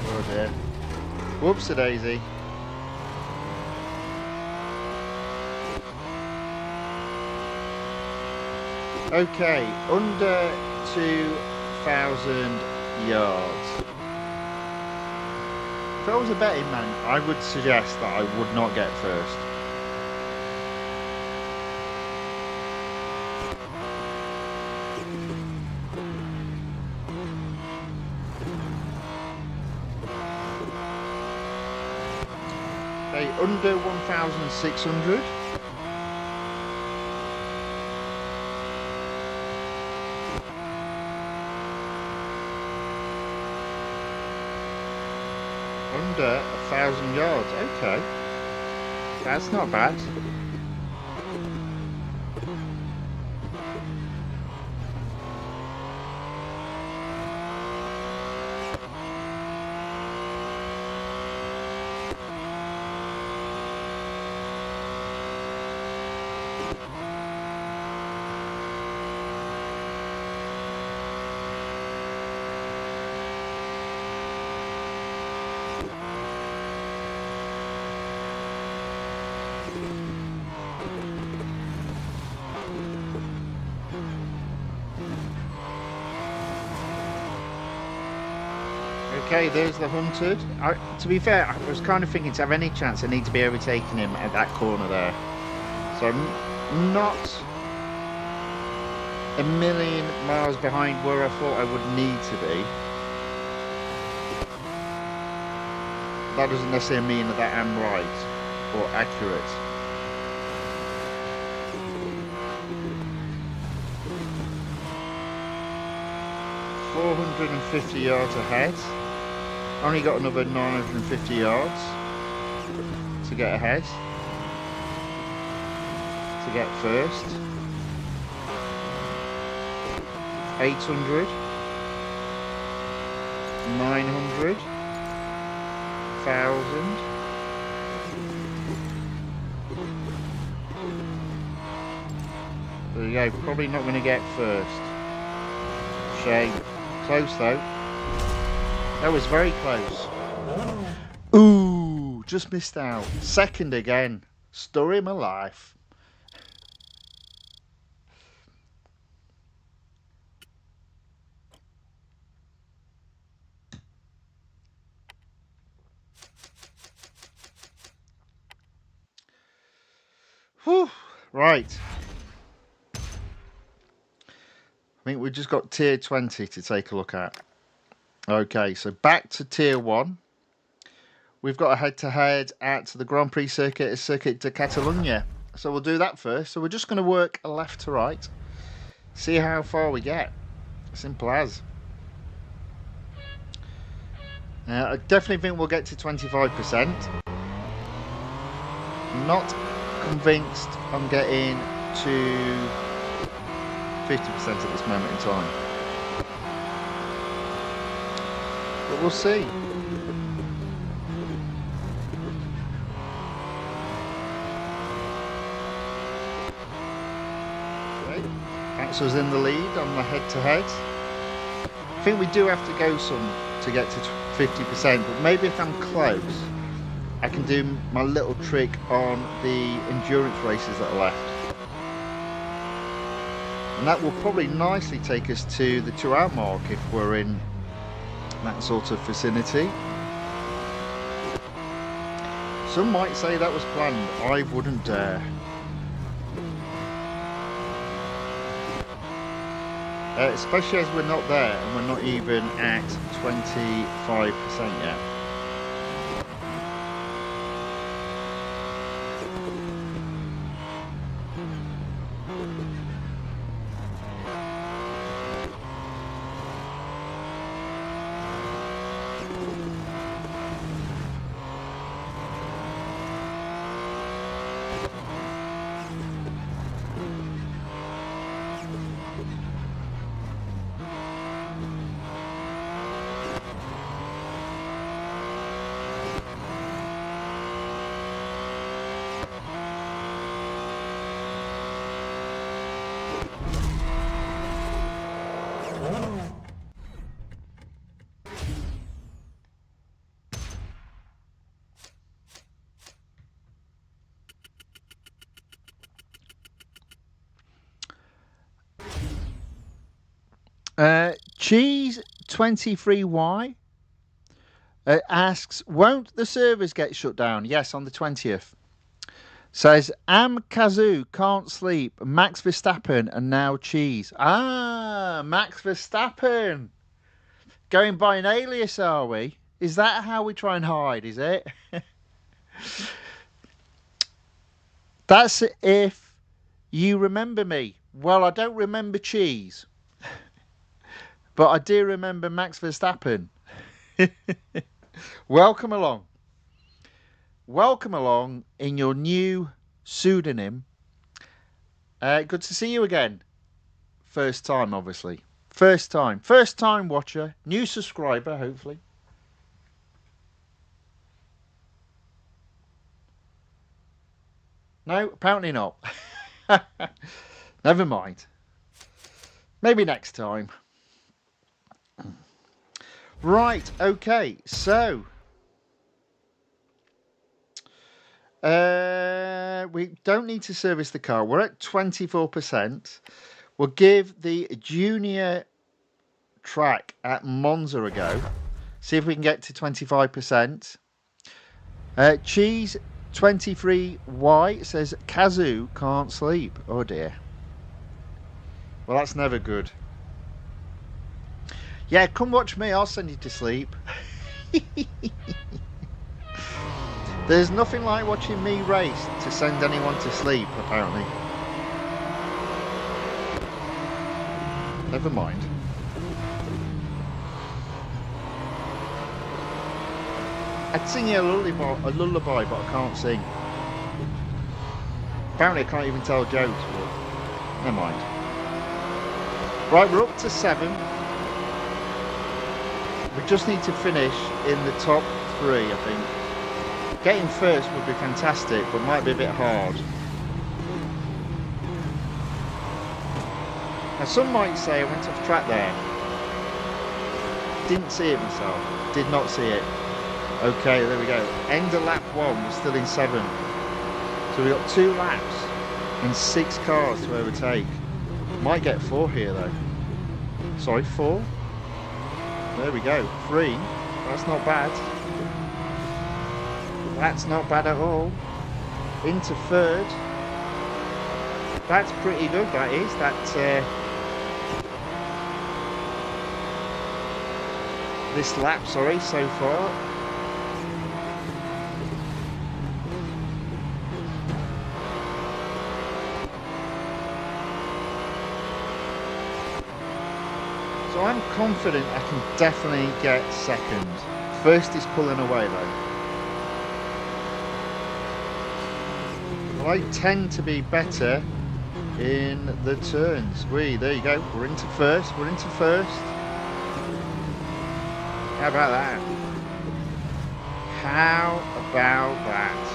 Oh dear. Whoops-a-daisy. Okay, under 2,000 yards. If I was a betting man, I would suggest that I would not get first. Okay, under 1,600. Under 1,000 yards, okay. That's not bad. Okay, there's the hunted. To be fair, I was kind of thinking to have any chance I need to be overtaking him at that corner there. So I'm not a million miles behind where I thought I would need to be. That doesn't necessarily mean that I'm right or accurate. $450 yards ahead. Only got another 950 yards to get ahead, to get first. 800, 900, 1,000. There you go, probably not going to get first. Shame. Close though. That was very close. Ooh, just missed out. Second again. Story of my life. Whew. Right. I think we've just got tier 20 to take a look at. Okay, so back to tier 1. We've got a head-to-head at the Grand Prix circuit at Circuit de Catalunya. So we'll do that first. So we're just going to work left to right. See how far we get. Simple as. I definitely think we'll get to 25%. I'm not convinced I'm getting to 50% at this moment in time. But we'll see. Okay. Axel's in the lead on the head-to-head. I think we do have to go some to get to 50%, but maybe if I'm close, I can do my little trick on the endurance races that are left. And that will probably nicely take us to the 2-hour mark if we're in that sort of vicinity. Some might say that was planned. I wouldn't dare. Especially as we're not there and we're not even at 25% yet. Cheese 23Y asks, won't the servers get shut down? Yes, on the 20th. Says, Kazoo, can't sleep, Max Verstappen, and now Cheese. Ah, Max Verstappen. Going by an alias, are we? Is that how we try and hide, is it? That's if you remember me. Well, I don't remember Cheese. But I do remember Max Verstappen. Welcome along. Welcome along in your new pseudonym. Good to see you again. First time, obviously. First time watcher. New subscriber, hopefully. No, apparently not. Never mind. Maybe next time. Right, okay, so we don't need to service the car. We're at 24%. We'll give the junior track at Monza a go. See if we can get to 25%. Cheese 23Y says Kazoo can't sleep. Oh dear. Well, that's never good. Yeah, come watch me. I'll send you to sleep. There's nothing like watching me race to send anyone to sleep, apparently. Never mind. I'd sing you a lullaby, but I can't sing. Apparently I can't even tell jokes, but never mind. Right, we're up to 7. We just need to finish in the top 3, I think. Getting first would be fantastic, but might be a bit hard. Now some might say I went off track there. Didn't see it myself. Did not see it. Okay, there we go. End of lap 1, we're still in 7. So we've got 2 laps and 6 cars to overtake. Might get 4 here though. Sorry, 4. There we go. 3. That's not bad. That's not bad at all. Into 3rd. That's pretty good, that is. This lap, sorry, so far. So I'm confident I can definitely get 2nd. First is pulling away though. Well, I tend to be better in the turns. There you go. We're into 1st. We're into 1st. How about that? How about that?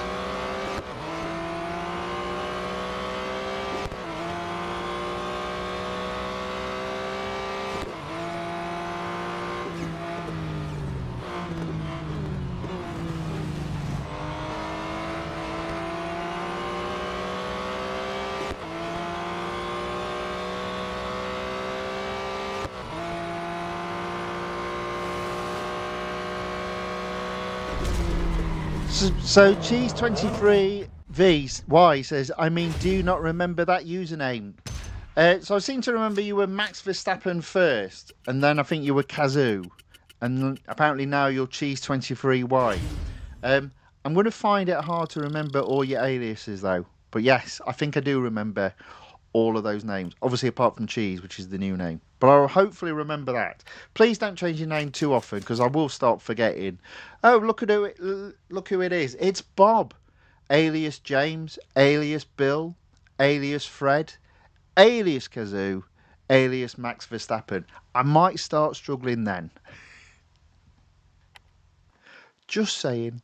So Cheese23VY says, I mean, do you not remember that username? So I seem to remember you were Max Verstappen first, and then I think you were Kazoo, and apparently now you're Cheese23Y. I'm going to find it hard to remember all your aliases though. But yes, I think I do remember all of those names. Obviously apart from Cheese, which is the new name. But I'll hopefully remember that. Please don't change your name too often, because I will start forgetting. Oh, look who it is. It's Bob. Alias James, alias Bill, alias Fred, alias Kazoo, alias Max Verstappen. I might start struggling then. Just saying.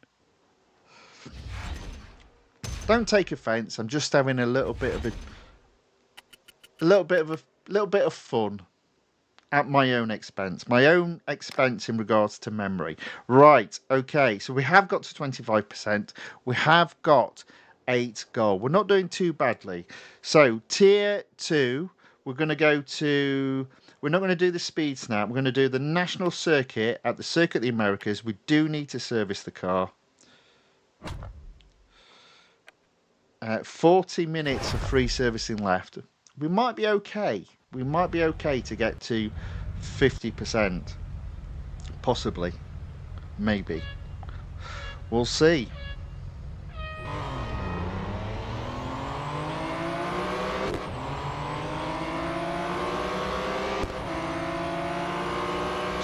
Don't take offence. I'm just having a little bit of fun at my own expense. My own expense in regards to memory. Right. Okay. So we have got to 25%. We have got 8 gold. We're not doing too badly. So tier 2, we're going to go to. We're not going to do the speed snap. We're going to do the national circuit at the Circuit of the Americas. We do need to service the car. 40 minutes of free servicing left. We might be okay. We might be okay to get to 50%. Possibly. Maybe. We'll see.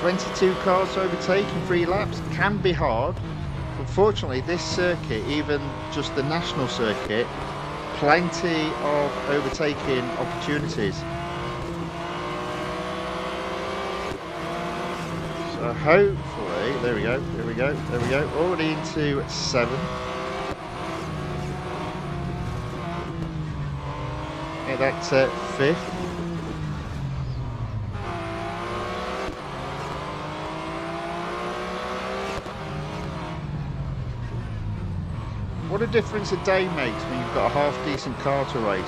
"22 cars to overtake in 3 laps can be hard. Unfortunately, this circuit, even just the national circuit, plenty of overtaking opportunities. So hopefully, there we go, already into 7. Yeah, that's 5th. What a difference a day makes when you've got a half decent car to race.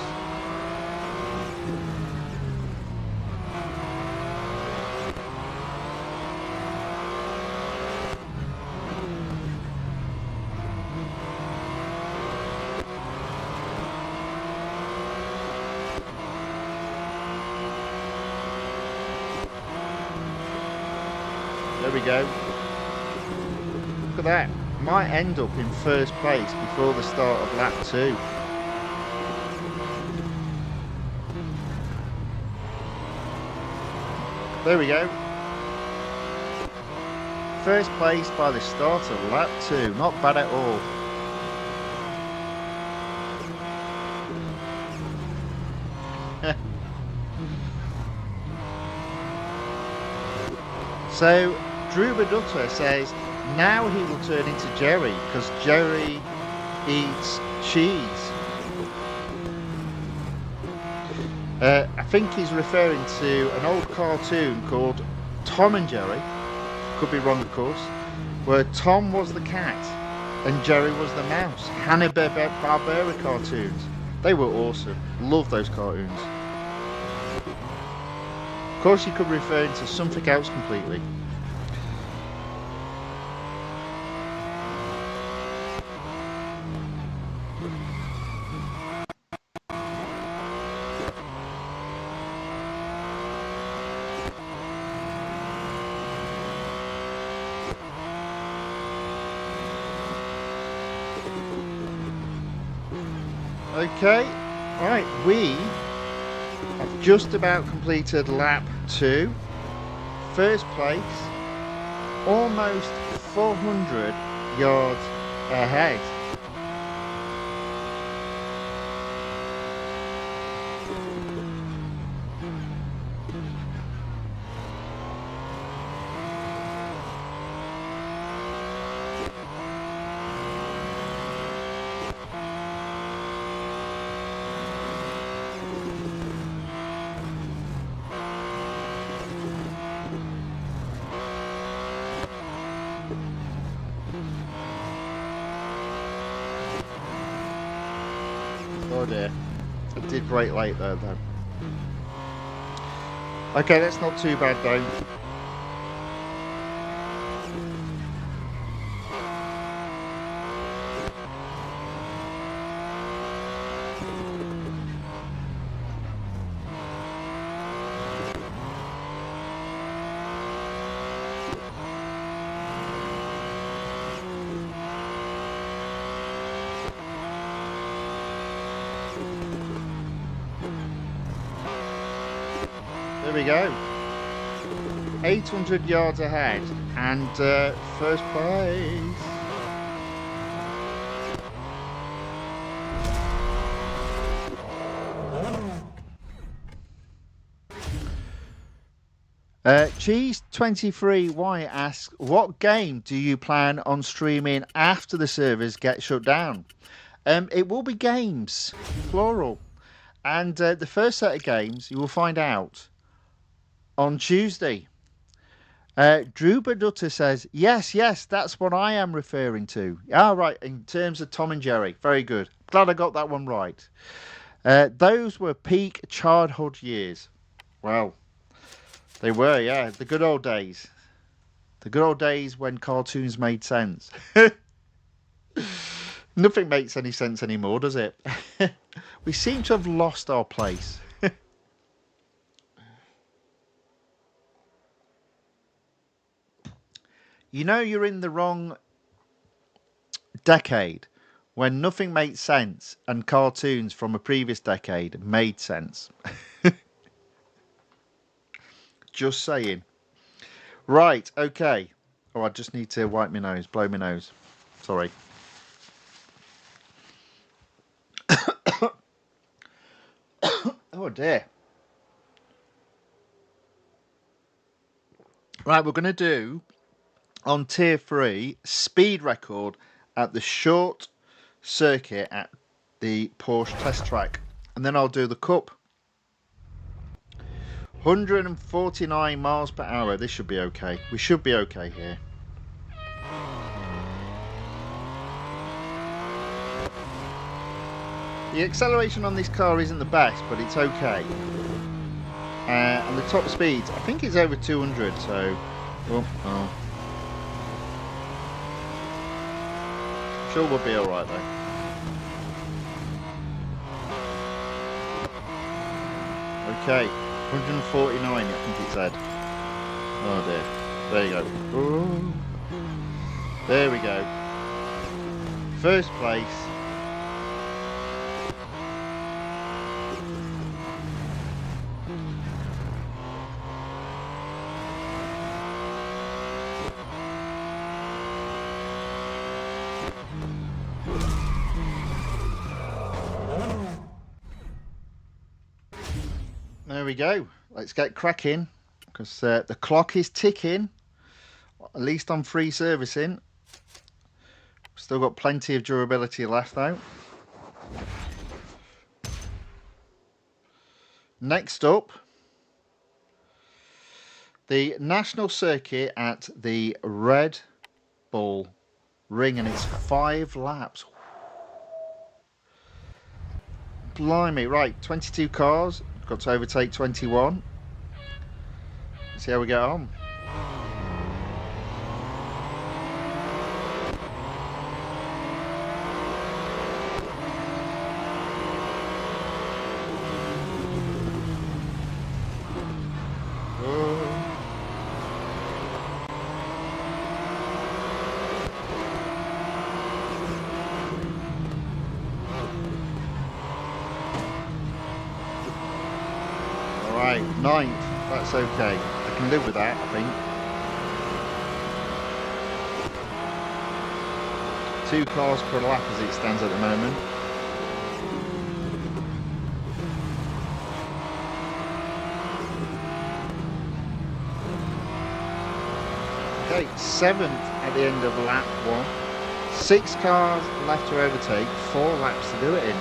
There we go. Look at that. Might end up in first place before the start of lap 2. There we go. First place by the start of lap 2. Not bad at all. So Drew Badutter says now he will turn into Jerry because Jerry eats cheese. I think he's referring to an old cartoon called Tom and Jerry. Could be wrong, of course. Where Tom was the cat and Jerry was the mouse. Hanna-Barbera cartoons. They were awesome. Love those cartoons. Of course, you could be referring to something else completely. Okay, right, we have just about completed lap 2. First place, almost 400 yards ahead. Oh dear, I did brake late there though. Okay, that's not too bad though. There we go. 800 yards ahead and first place. Cheese23Y asks, what game do you plan on streaming after the servers get shut down? It will be games, plural. And the first set of games you will find out on Tuesday. Drew Baduta says, yes, that's what I am referring to. Ah, right, in terms of Tom and Jerry. Very good. Glad I got that one right. Those were peak childhood years. Well, they were, yeah. The good old days. The good old days when cartoons made sense. Nothing makes any sense anymore, does it? We seem to have lost our place. You know you're in the wrong decade when nothing made sense and cartoons from a previous decade made sense. Just saying. Right, okay. Oh, I just need to wipe my nose, blow my nose. Sorry. Oh dear. Right, we're going to do on tier 3 speed record at the short circuit at the Porsche test track, and then I'll do the cup. 149 miles per hour. This should be okay. We should be okay here. The acceleration on this car isn't the best, but it's okay. And the top speed, I think it's over 200, so... Oh. Sure we'll be alright though. Okay, 149 I think it said. Oh dear. There you go. Ooh. There we go. First place. There we go. Let's get cracking because the clock is ticking. At least on free servicing. Still got plenty of durability left though. Next up, the national circuit at the Red Bull Ring, and it's 5 laps. Blimey, right, 22 cars. Got to overtake 21. See how we get on. Alright, 9th. That's okay. I can live with that, I think. 2 cars per lap as it stands at the moment. Okay, 7th at the end of lap 1. 6 cars left to overtake, 4 laps to do it in.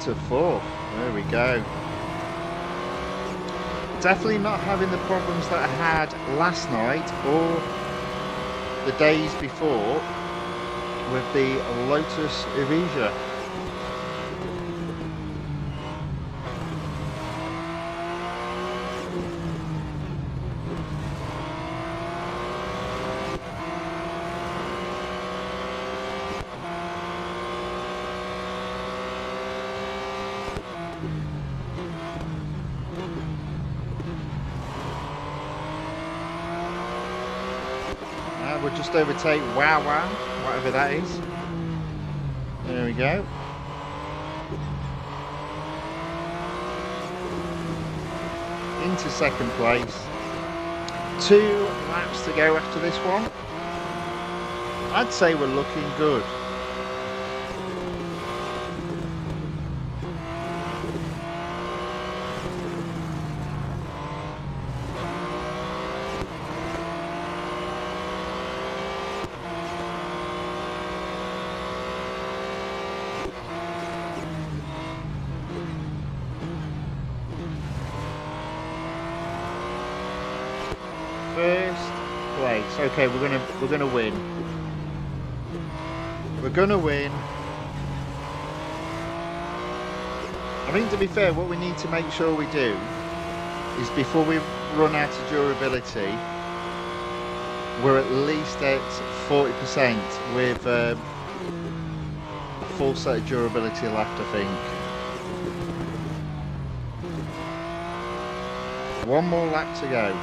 To 4th. There we go. Definitely not having the problems that I had last night or the days before with the Lotus Evija. we'll just overtake Wow Wow, whatever that is. There we go. Into second place. 2 laps to go after this one. I'd say we're looking good. First place. Okay, we're gonna win. We're gonna win. I think, to be fair, what we need to make sure we do is, before we run out of durability, we're at least at 40% with a full set of durability left, I think. One more lap to go.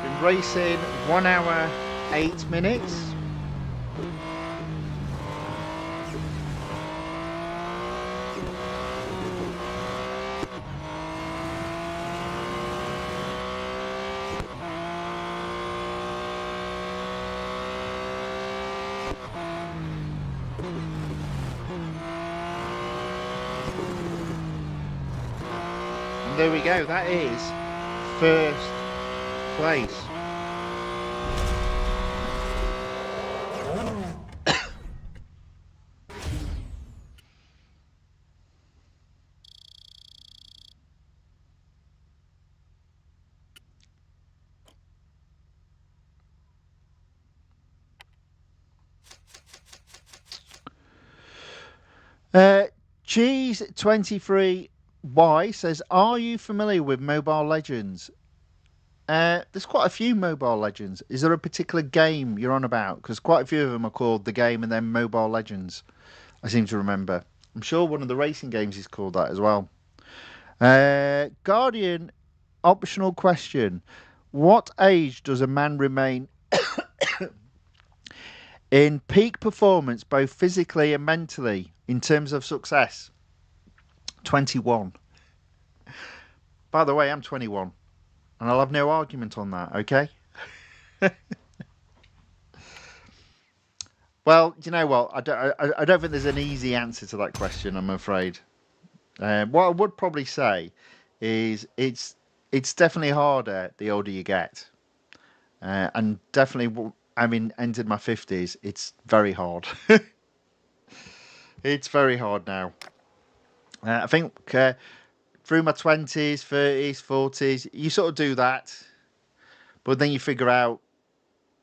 Been racing 1 hour 8 minutes. And there we go, that is first place. Cheese23Y says, are you familiar with Mobile Legends? There's quite a few Mobile Legends. Is there a particular game you're on about? Because quite a few of them are called The Game and then Mobile Legends, I seem to remember. I'm sure one of the racing games is called that as well. Guardian, optional question. What age does a man remain in peak performance, both physically and mentally, in terms of success? 21. By the way, I'm 21. And I'll have no argument on that, okay? Well, you know what? I don't think there's an easy answer to that question, I'm afraid. What I would probably say is it's definitely harder the older you get. And definitely, having entered my 50s, it's very hard. It's very hard now. I think through my 20s, 30s, 40s, you sort of do that. But then you figure out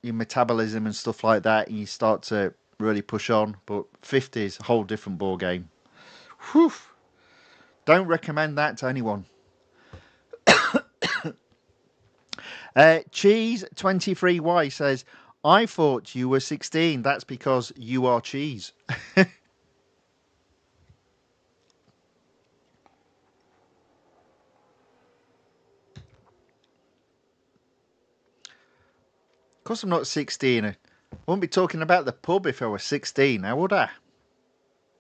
your metabolism and stuff like that, and you start to really push on. But 50s, a whole different ball game. Whew. Don't recommend that to anyone. Cheese23Y says, I thought you were 16. That's because you are cheese. Of course I'm not 16. I wouldn't be talking about the pub if I was 16, now would I?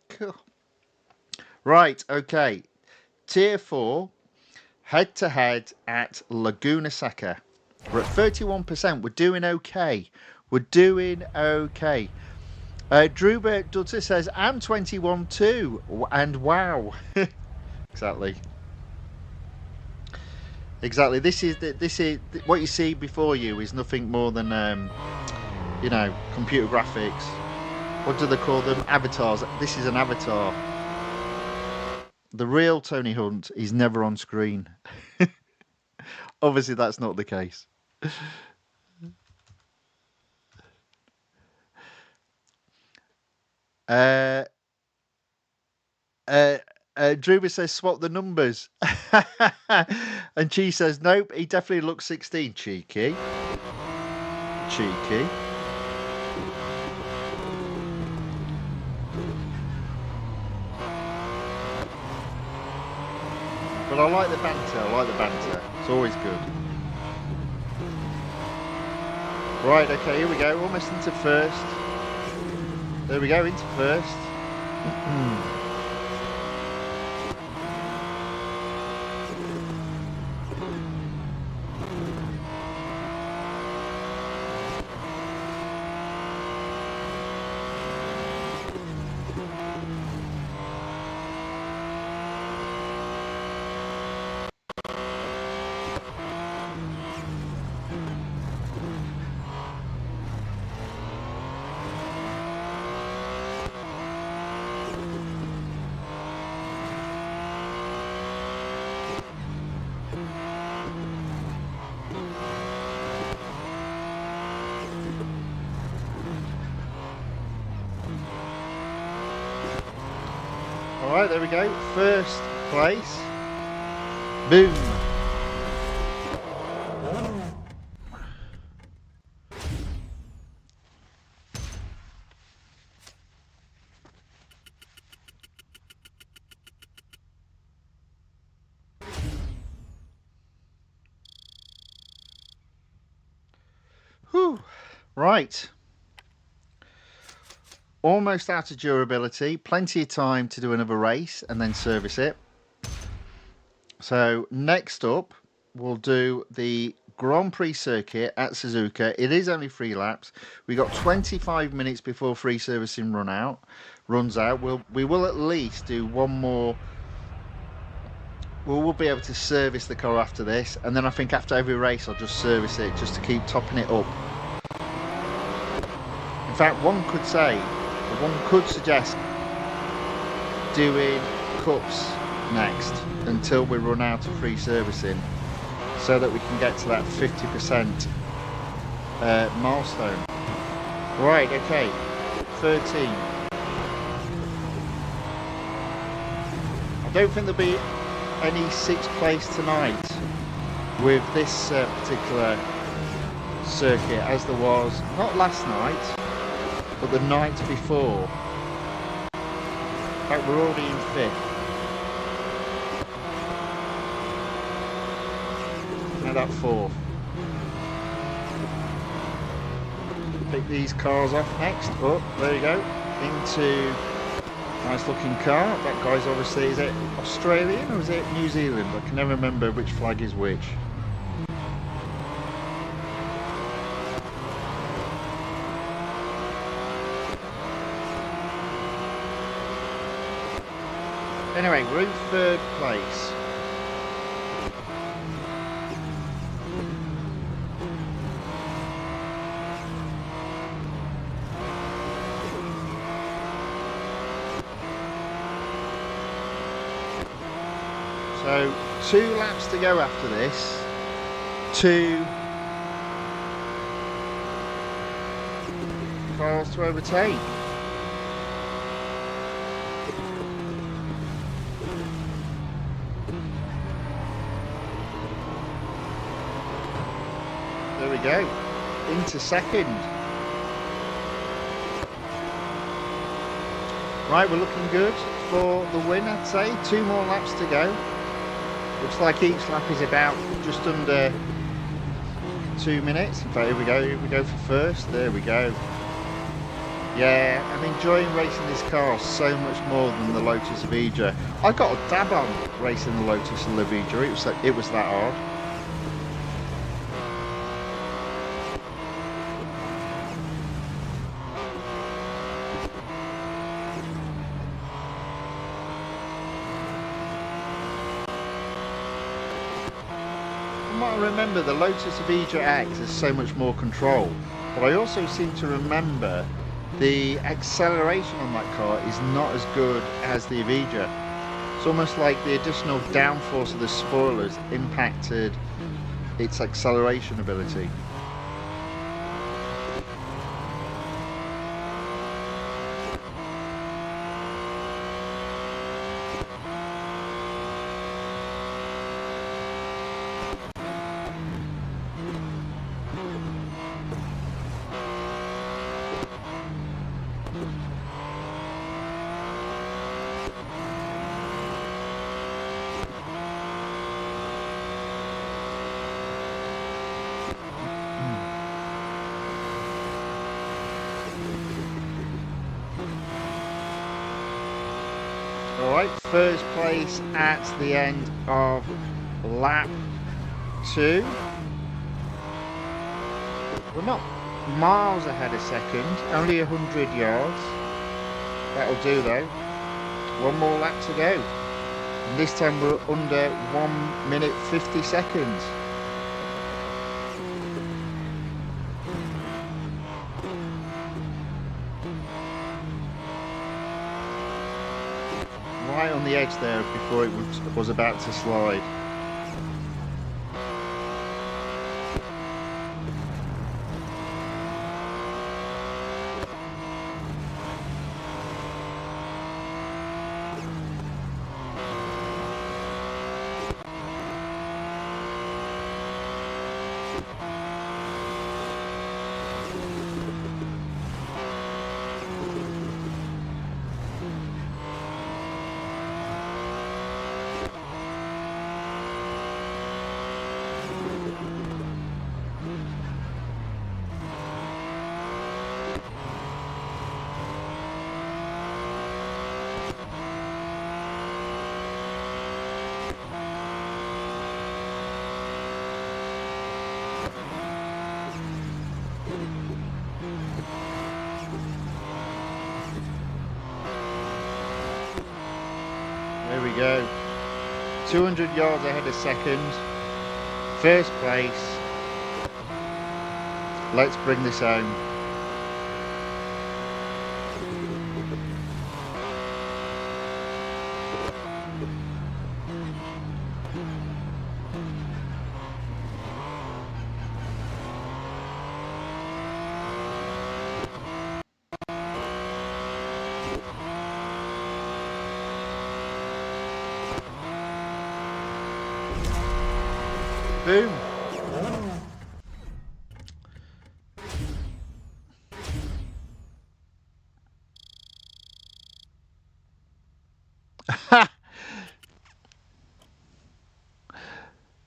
Cool. Right, okay. Tier 4, head-to-head at Laguna Seca. We're at 31%. We're doing okay. We're doing okay. Drubert Dudley says, I'm 21 too. And wow. Exactly. Exactly. This is what you see before you is nothing more than you know, computer graphics. What do they call them? Avatars. This is an avatar. The real Tony Hunt is never on screen. Obviously, that's not the case. Druba says swap the numbers. And she says, nope, he definitely looks 16. Cheeky. Cheeky. But I like the banter, I like the banter. It's always good. Right, okay, here we go, almost into first. There we go, into first. Alright, there we go. First place. Boom. Whew. Right. Almost out of durability, plenty of time to do another race and then service it. So next up we'll do the Grand Prix circuit at Suzuka. It is only 3 laps. We got 25 minutes before free servicing runs out. We will at least do one more. We'll be able to service the car after this, and then I think after every race I'll just service it just to keep topping it up. In fact, one could suggest doing cups next until we run out of free servicing, so that we can get to that 50% milestone. Right, okay, 13. I don't think there'll be any 6th place tonight with this particular circuit, as there was not last night but the night before. In fact, we're already in 5th. Now that 4th. Pick these cars off next. Oh, there you go. Into nice looking car. That guy's obviously, is it Australian or is it New Zealand? I can never remember which flag is which. Anyway, we're in 3rd place. So 2 laps to go after this. 2 cars to overtake. There we go, into 2nd. Right, we're looking good for the win, I'd say. 2 more laps to go. Looks like each lap is about just under 2 minutes. In fact, here we go for first. There we go. Yeah, I'm enjoying racing this car so much more than the Lotus Evija. I got a dab on racing the Lotus Evija. It was that hard. I remember the Lotus Evija X has so much more control, but I also seem to remember the acceleration on that car is not as good as the Evija. It's almost like the additional downforce of the spoilers impacted its acceleration ability. Right, first place at the end of lap 2. We're not miles ahead a second, only 100 yards. That'll do though. One more lap to go. And this time we're under 1 minute 50 seconds. Right on the edge there before it was about to slide. There we go. 200 yards ahead of second. First place. Let's bring this home. Boom.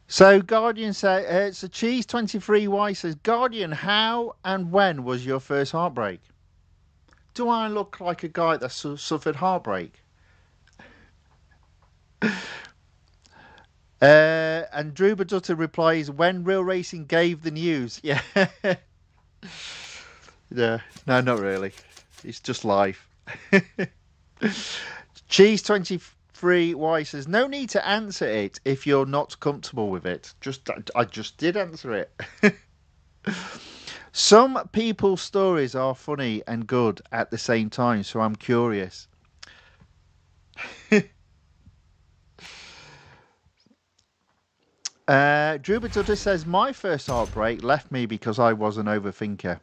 So Guardian says, it's a Cheese 23Y says, Guardian, how and when was your first heartbreak? Do I look like a guy that suffered heartbreak? And Drew Baduta replies, when Real Racing gave the news. Yeah. Yeah. No, not really. It's just life. Cheese 23Y says, no need to answer it if you're not comfortable with it. I just did answer it. Some people's stories are funny and good at the same time, so I'm curious. Drew Baduta says, my first heartbreak left me because I was an overthinker.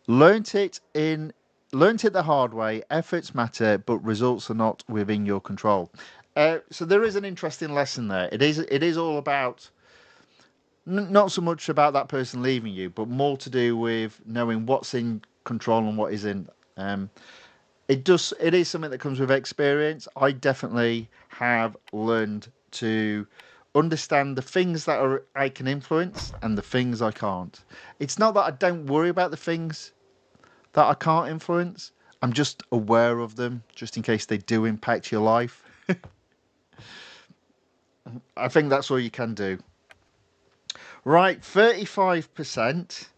Learnt it the hard way. Efforts matter, but results are not within your control. So there is an interesting lesson there. It is all about not so much about that person leaving you, but more to do with knowing what's in control and what isn't. It is something that comes with experience. I definitely have learned to understand the things that I can influence and the things I can't. It's not that I don't worry about the things that I can't influence. I'm just aware of them, just in case they do impact your life. I think that's all you can do. Right, 35%.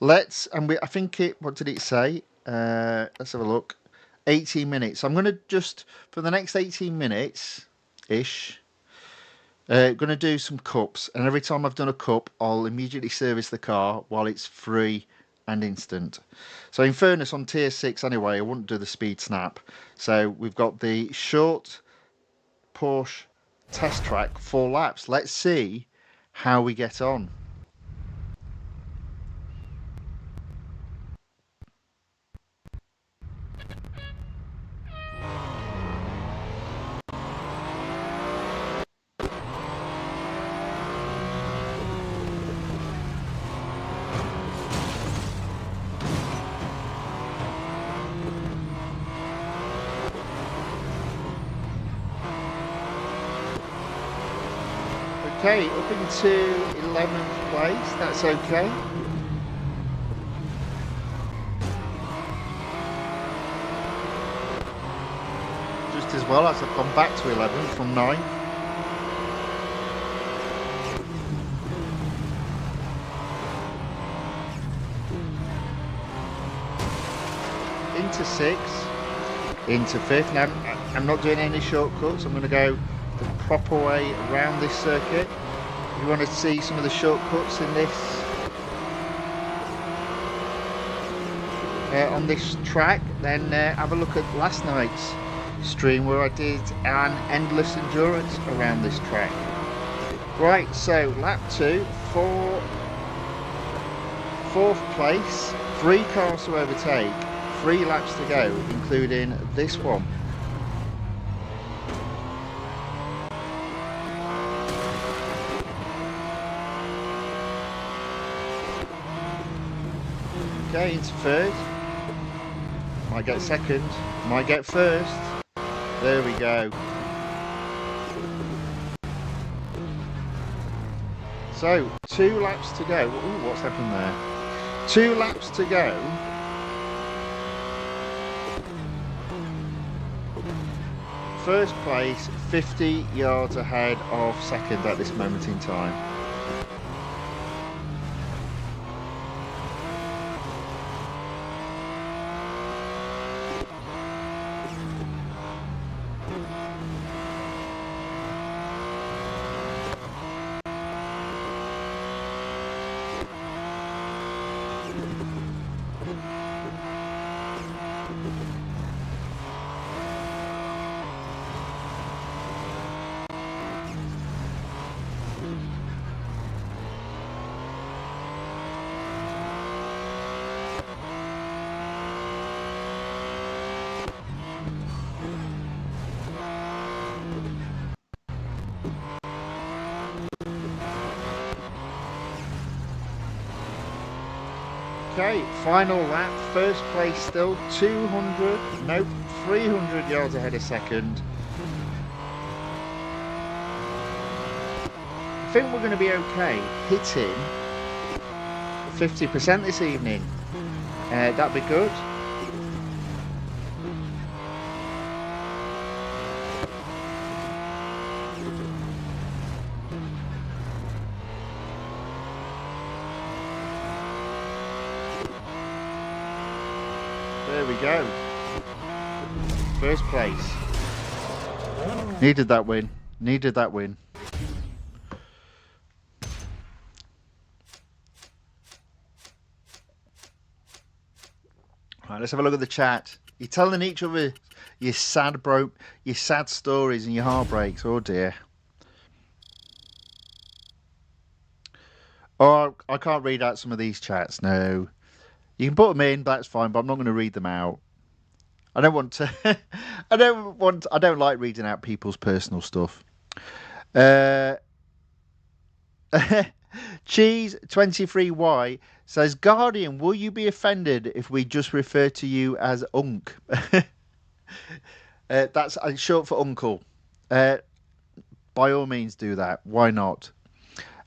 I think what did it say? Let's have a look. 18 minutes. I'm going to just, for the next 18 minutes-ish, going to do some cups. And every time I've done a cup, I'll immediately service the car while it's free and instant. So in fairness, on tier 6 anyway, I wouldn't do the speed snap. So we've got the short Porsche test track, 4 laps. Let's see how we get on. Okay, up into 11th place, that's okay. Just as well, as I've gone back to 11th from 9th. Into 6th, into 5th. Now, I'm not doing any shortcuts. I'm going to go the proper way around this circuit. If you want to see some of the shortcuts in this, on this track, then have a look at last night's stream where I did an endless endurance around this track. Right, so lap 2, 4th place, 3 cars to overtake, 3 laps to go, including this one. Okay, into 3rd. Might get 2nd, might get 1st. There we go. So, 2 laps to go. Ooh, what's happened there? 2 laps to go. First place, 50 yards ahead of 2nd at this moment in time. Okay, final lap, first place still, 300 yards ahead of 2nd. I think we're going to be okay hitting 50% this evening. That'd be good. There we go. First place. Needed that win. Needed that win. Right, let's have a look at the chat. You're telling each other your sad stories and your heartbreaks. Oh dear. Oh, I can't read out some of these chats. No. You can put them in, that's fine, but I'm not going to read them out. I don't want to. I don't like reading out people's personal stuff. Cheese23Y says, Guardian, will you be offended if we just refer to you as Unk? That's short for uncle. By all means do that. Why not?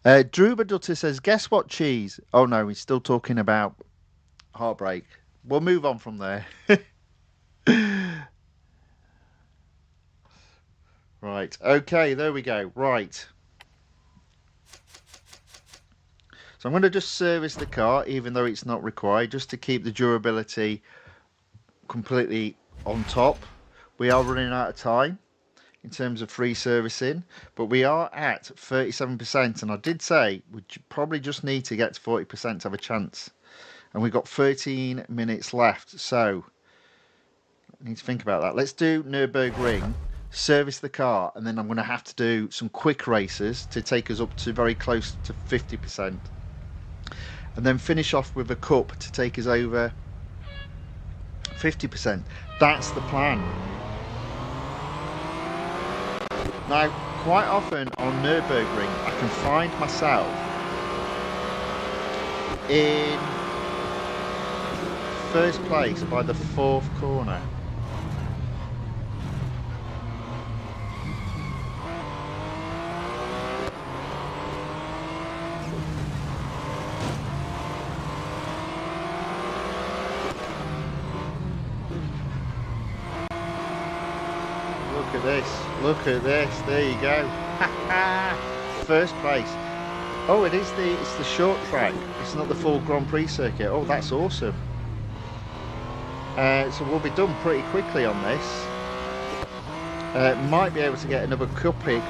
Druba Dutter says, guess what, Cheese? Oh no, he's still talking about heartbreak. We'll move on from there. Right, okay, there we go. Right. So I'm going to just service the car, even though it's not required, just to keep the durability completely on top. We are running out of time in terms of free servicing, but we are at 37%, and I did say we probably just need to get to 40% to have a chance. And we've got 13 minutes left, so I need to think about that. Let's do Nürburgring, service the car, and then I'm going to have to do some quick races to take us up to very close to 50%. And then finish off with a cup to take us over 50%. That's the plan. Now, quite often on Nürburgring, I can find myself in first place by the 4th corner. at this. Look at this. There you go. First place. Oh, it's the short track. It's not the full Grand Prix circuit. Oh, that's awesome. So we'll be done pretty quickly on this. Might be able to get another cup in,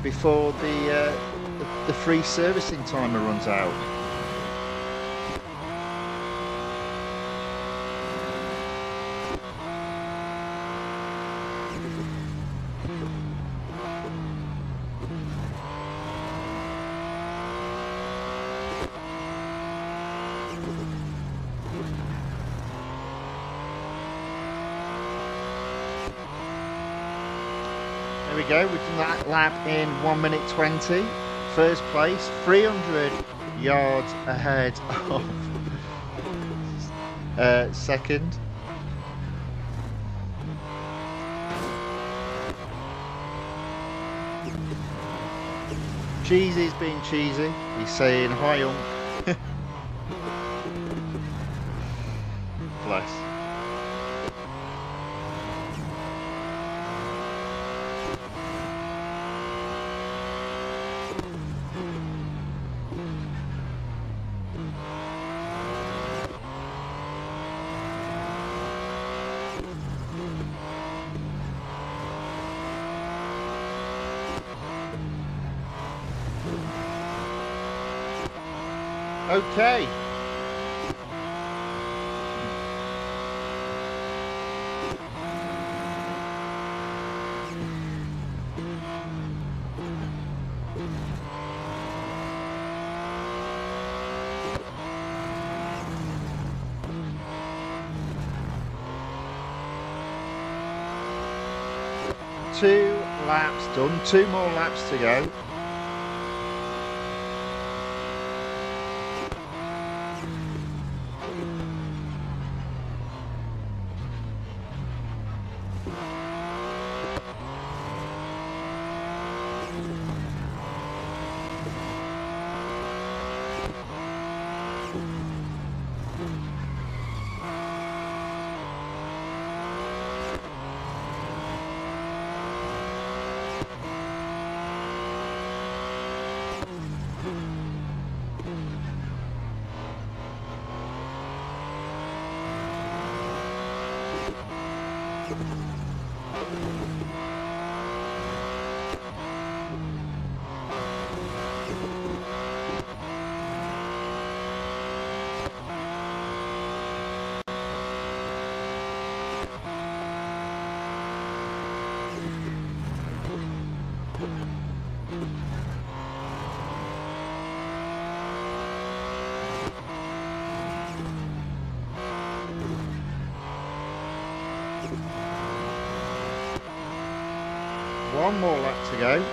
before the free servicing timer runs out. There we go, we've done that lap in 1 minute 20. First place, 300 yards ahead of second. Cheesy's being cheesy. He's saying hi, Unc. Bless. Okay. Two laps done, 2 more laps to go. One more lap to go.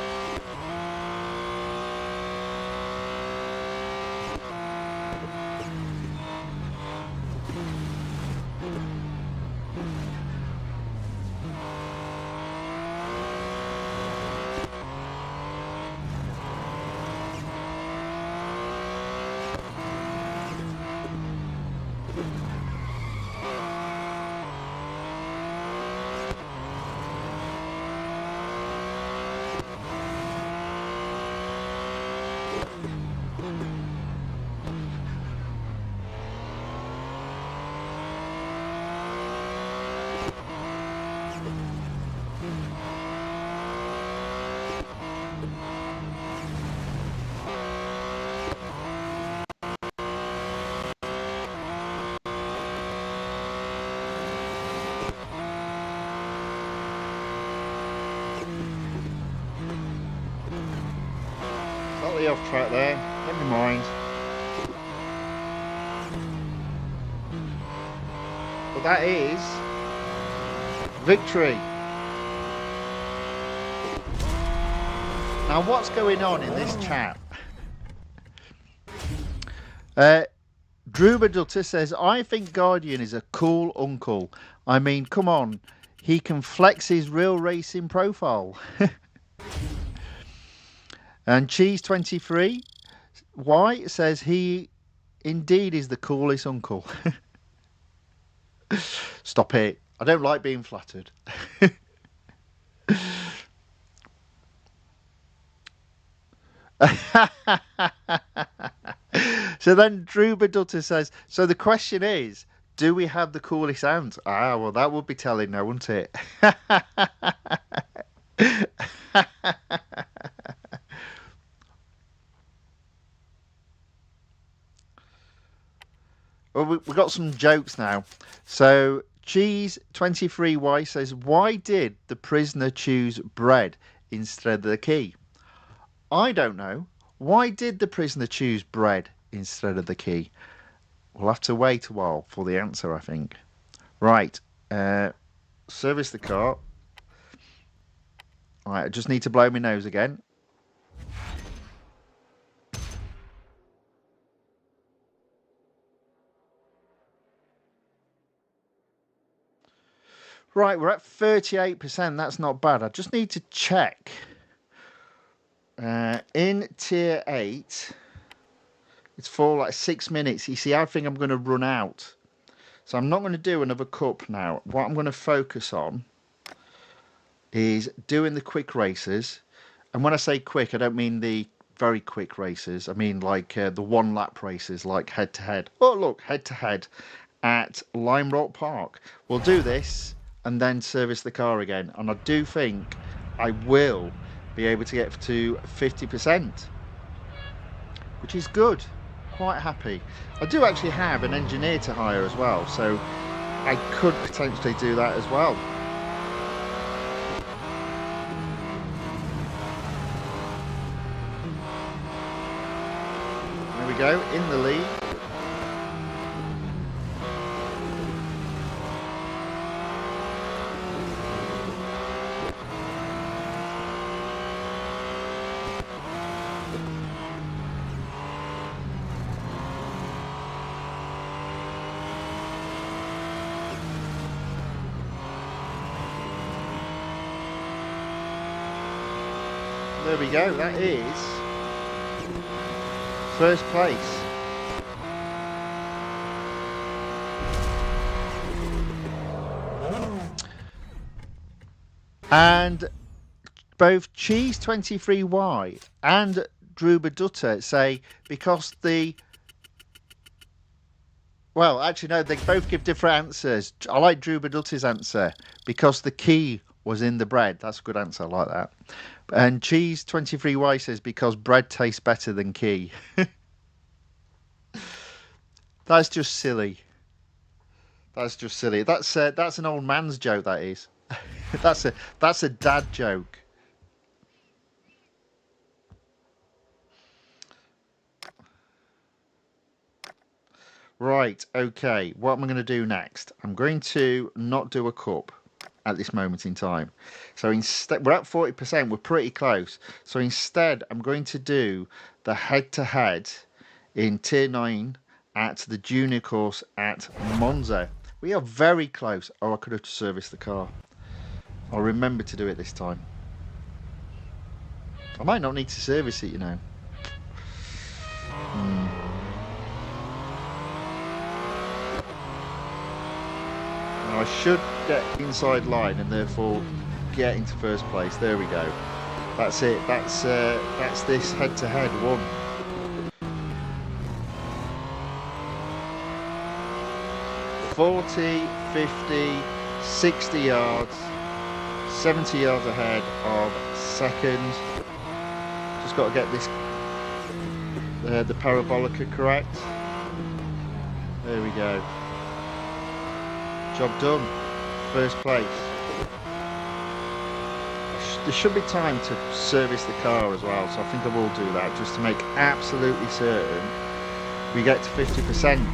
Slightly off track there, never mind. But that is victory. Now what's going on in this chat? Drew Badutta says, I think Guardian is a cool uncle. I mean, come on, he can flex his real racing profile. And Cheese23 Y says he indeed is the coolest uncle. Stop it. I don't like being flattered. So then Drew Badutter says, so the question is, do we have the coolest ant? Ah, well, that would be telling now, wouldn't it? Well, we got some jokes now. So Cheese23Y says, why did the prisoner choose bread instead of the key? I don't know. Why did the prisoner choose bread instead of the key? We'll have to wait a while for the answer, I think. Right. Service the car. All right, I just need to blow my nose again. Right, we're at 38%. That's not bad. I just need to check. In tier 8, it's for like 6 minutes. You see, I think I'm going to run out. So I'm not going to do another cup now. What I'm going to focus on is doing the quick races. And when I say quick, I don't mean the very quick races. I mean like the one lap races, like head to head. Oh, look, head to head at Lime Rock Park. We'll do this and then service the car again. And I do think I will be able to get to 50%, which is good. Quite happy. I do actually have an engineer to hire as well, so I could potentially do that as well. There we go, in the lead. There we go, that is first place. And both Cheese23Y and Drew Badutter say because the... Well, actually, no, they both give different answers. I like Drew Badutter's answer because the key was in the bread. That's a good answer. I like that. And Cheese23Y says because bread tastes better than key. That's just silly. That's just silly. That's an old man's joke. That is. that's a dad joke. Right. Okay. What am I going to do next? I'm going to not do a cup at this moment in time. So instead, we're at 40%. We're pretty close. So instead, I'm going to do the head-to-head in Tier 9 at the junior course at Monza. We are very close. Oh, I could have serviced the car. I'll remember to do it this time. I might not need to service it, you know. I should get inside line and therefore get into first place. There we go. That's it. That's this head-to-head one. "40, 50, 60 yards, 70 yards ahead of second." Just got to get this the parabolica correct. There we go. Job done. First place. There should be time to service the car as well, so I think I will do that just to make absolutely certain we get to 50%.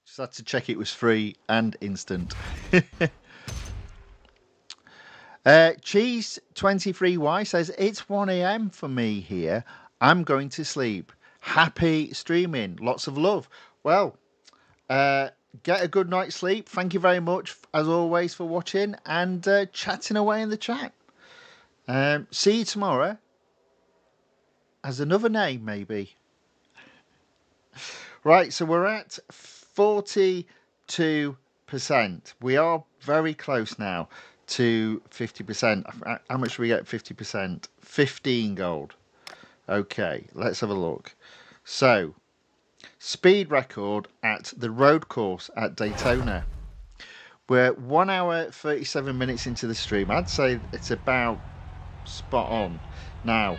Just had to check it was free and instant. Cheese23Y says, it's 1 a.m. for me here. I'm going to sleep. Happy streaming. Lots of love. Well, get a good night's sleep. Thank you very much, as always, for watching and chatting away in the chat. See you tomorrow. As another name, maybe. Right, so we're at 42%. We are very close now to 50%. How much do we get 50%? 15 gold. Okay, let's have a look. So, speed record at the road course at Daytona. We're 1 hour 37 minutes into the stream. I'd say it's about spot on. Now,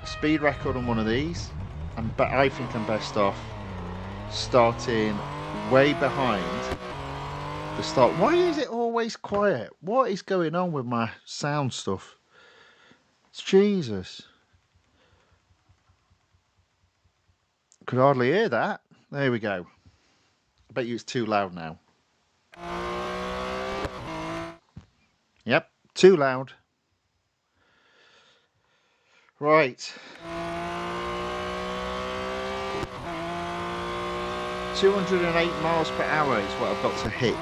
speed record on one of these, but I think I'm best off starting way behind the start. Why is it always quiet? What is going on with my sound stuff? Jesus. Could hardly hear that. There we go. I bet you it's too loud now. Yep, too loud. Right. 208 miles per hour is what I've got to hit.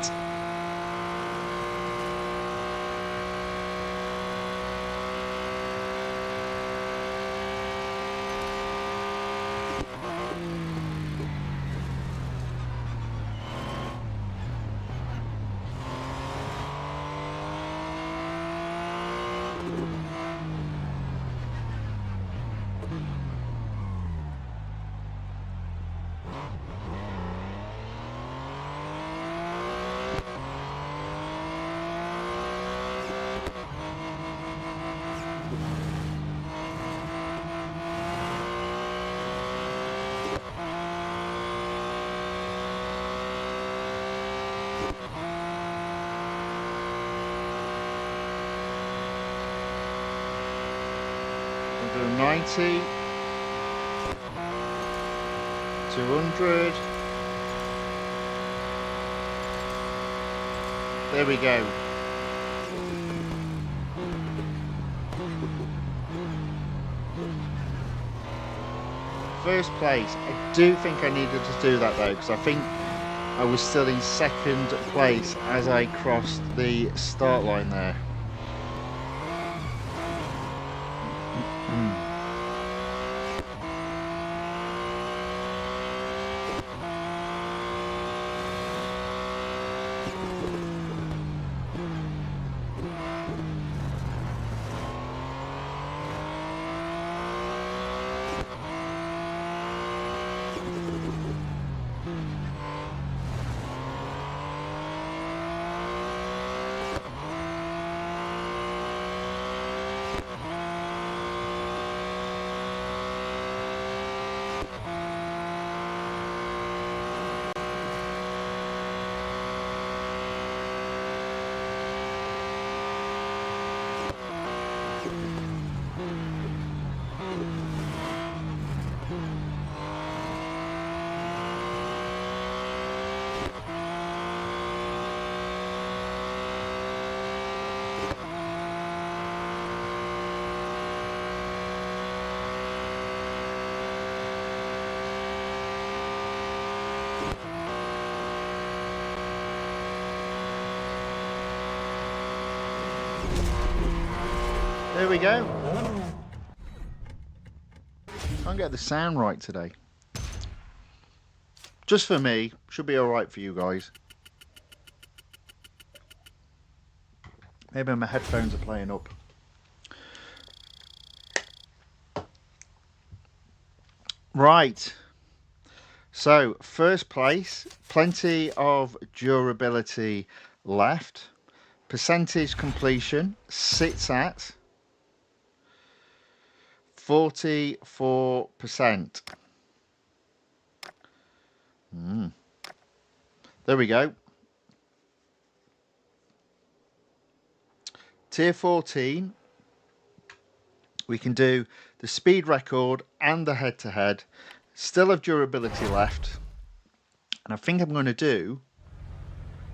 Do 90, 200. There we go. First place. I do think I needed to do that though, because I think I was still in second place as I crossed the start line there. There we go. Can't get the sound right today. Just for me, should be alright for you guys. Maybe my headphones are playing up. Right. So, first place, plenty of durability left. Percentage completion sits at 44%. There we go. Tier 14. We can do the speed record and the head-to-head. Still have durability left. And I think I'm going to do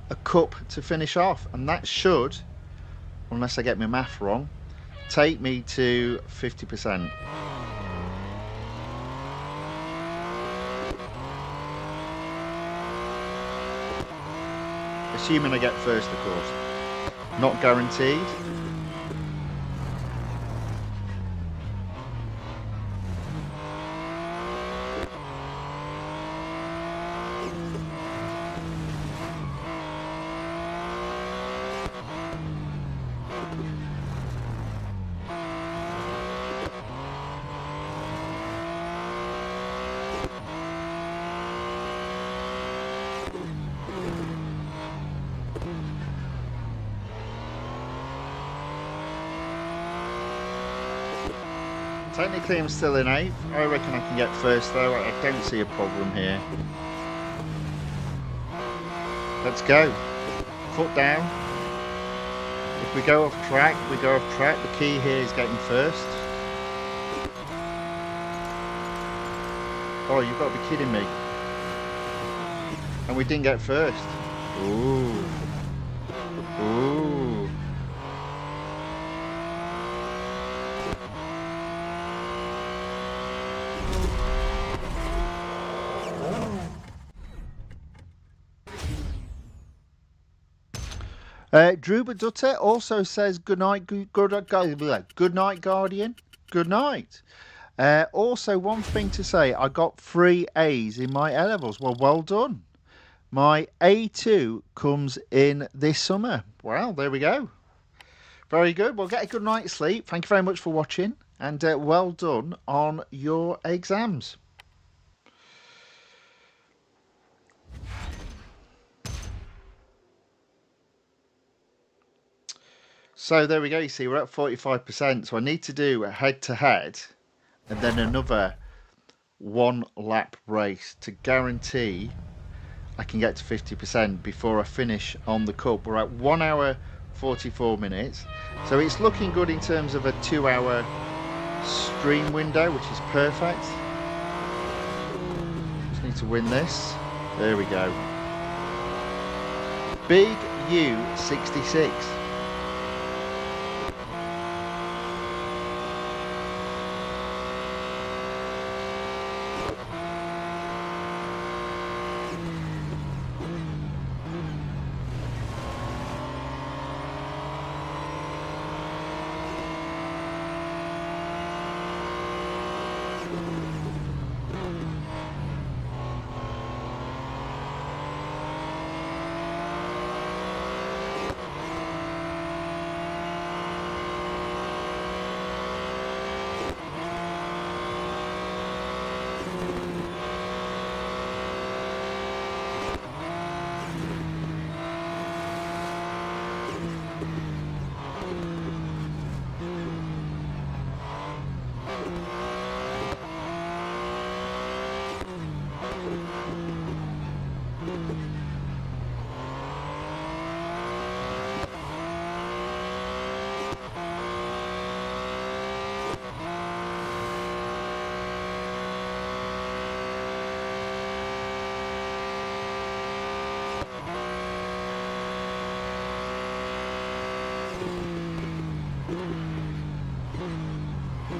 a cup to finish off. And that should unless I get my math wrong, take me to 50%. Assuming I get first, of course. Not guaranteed. Technically I'm still in 8th. I reckon I can get first though. I don't see a problem here. Let's go. Foot down. If we go off track, we go off track. The key here is getting first. Oh, you've got to be kidding me. And we didn't get first. Ooh. Ooh. Drew Badutte also says good night, good night, Guardian. Good night. Also, one thing to say, I got 3 A's in my A levels. Well done. My A2 comes in this summer. Well, there we go. Very good. Well, get a good night's sleep. Thank you very much for watching, and well done on your exams. So there we go, you see we're at 45%, so I need to do a head-to-head and then another 1 lap race to guarantee I can get to 50% before I finish on the cup. We're at 1 hour 44 minutes, so it's looking good in terms of a 2-hour stream window, which is perfect. Just need to win this. There we go. Big U66.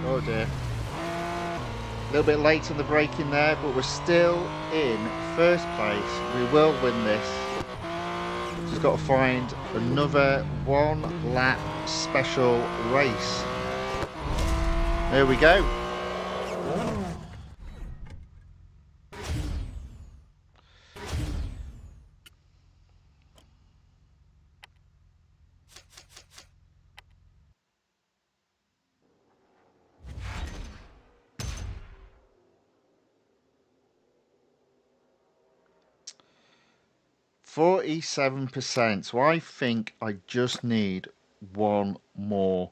Oh dear. A little bit late on the braking there, but we're still in first place. We will win this. Just got to find another 1 lap special race. There we go. %. So I think I just need 1 more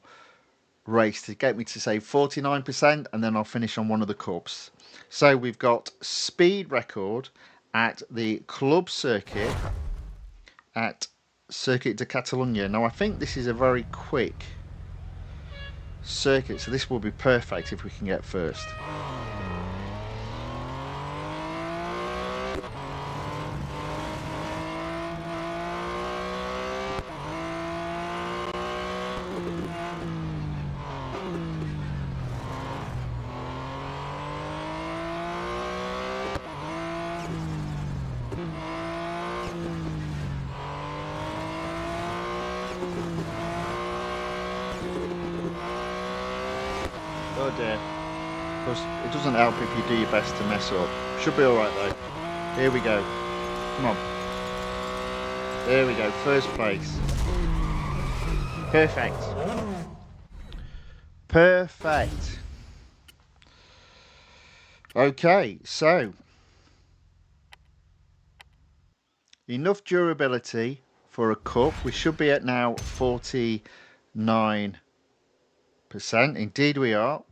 race to get me to say 49%, and then I'll finish on one of the cups. So we've got speed record at the club circuit at Circuit de Catalunya. Now I think this is a very quick circuit, so this will be perfect if we can get first. Oh dear. Of course, it doesn't help if you do your best to mess up. Should be alright though. Here we go. Come on. There we go. First place. Perfect. Perfect. Okay, so enough durability for a cup. We should be at now 49%. Indeed we are.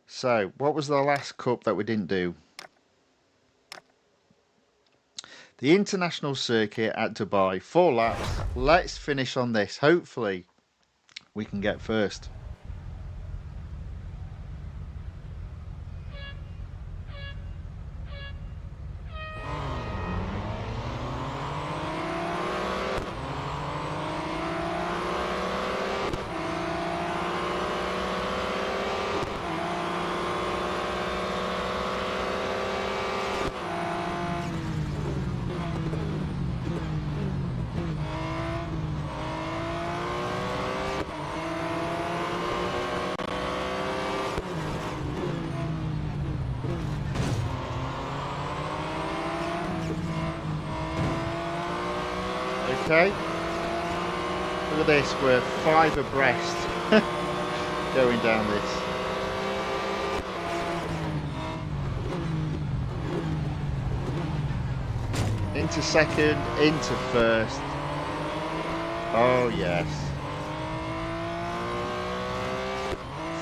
So what was the last cup that we didn't do? The international circuit at Dubai, 4 laps. Let's finish on this. Hopefully we can get first. Okay, look at this, we're 5 abreast going down this. Into second, into first. Oh yes.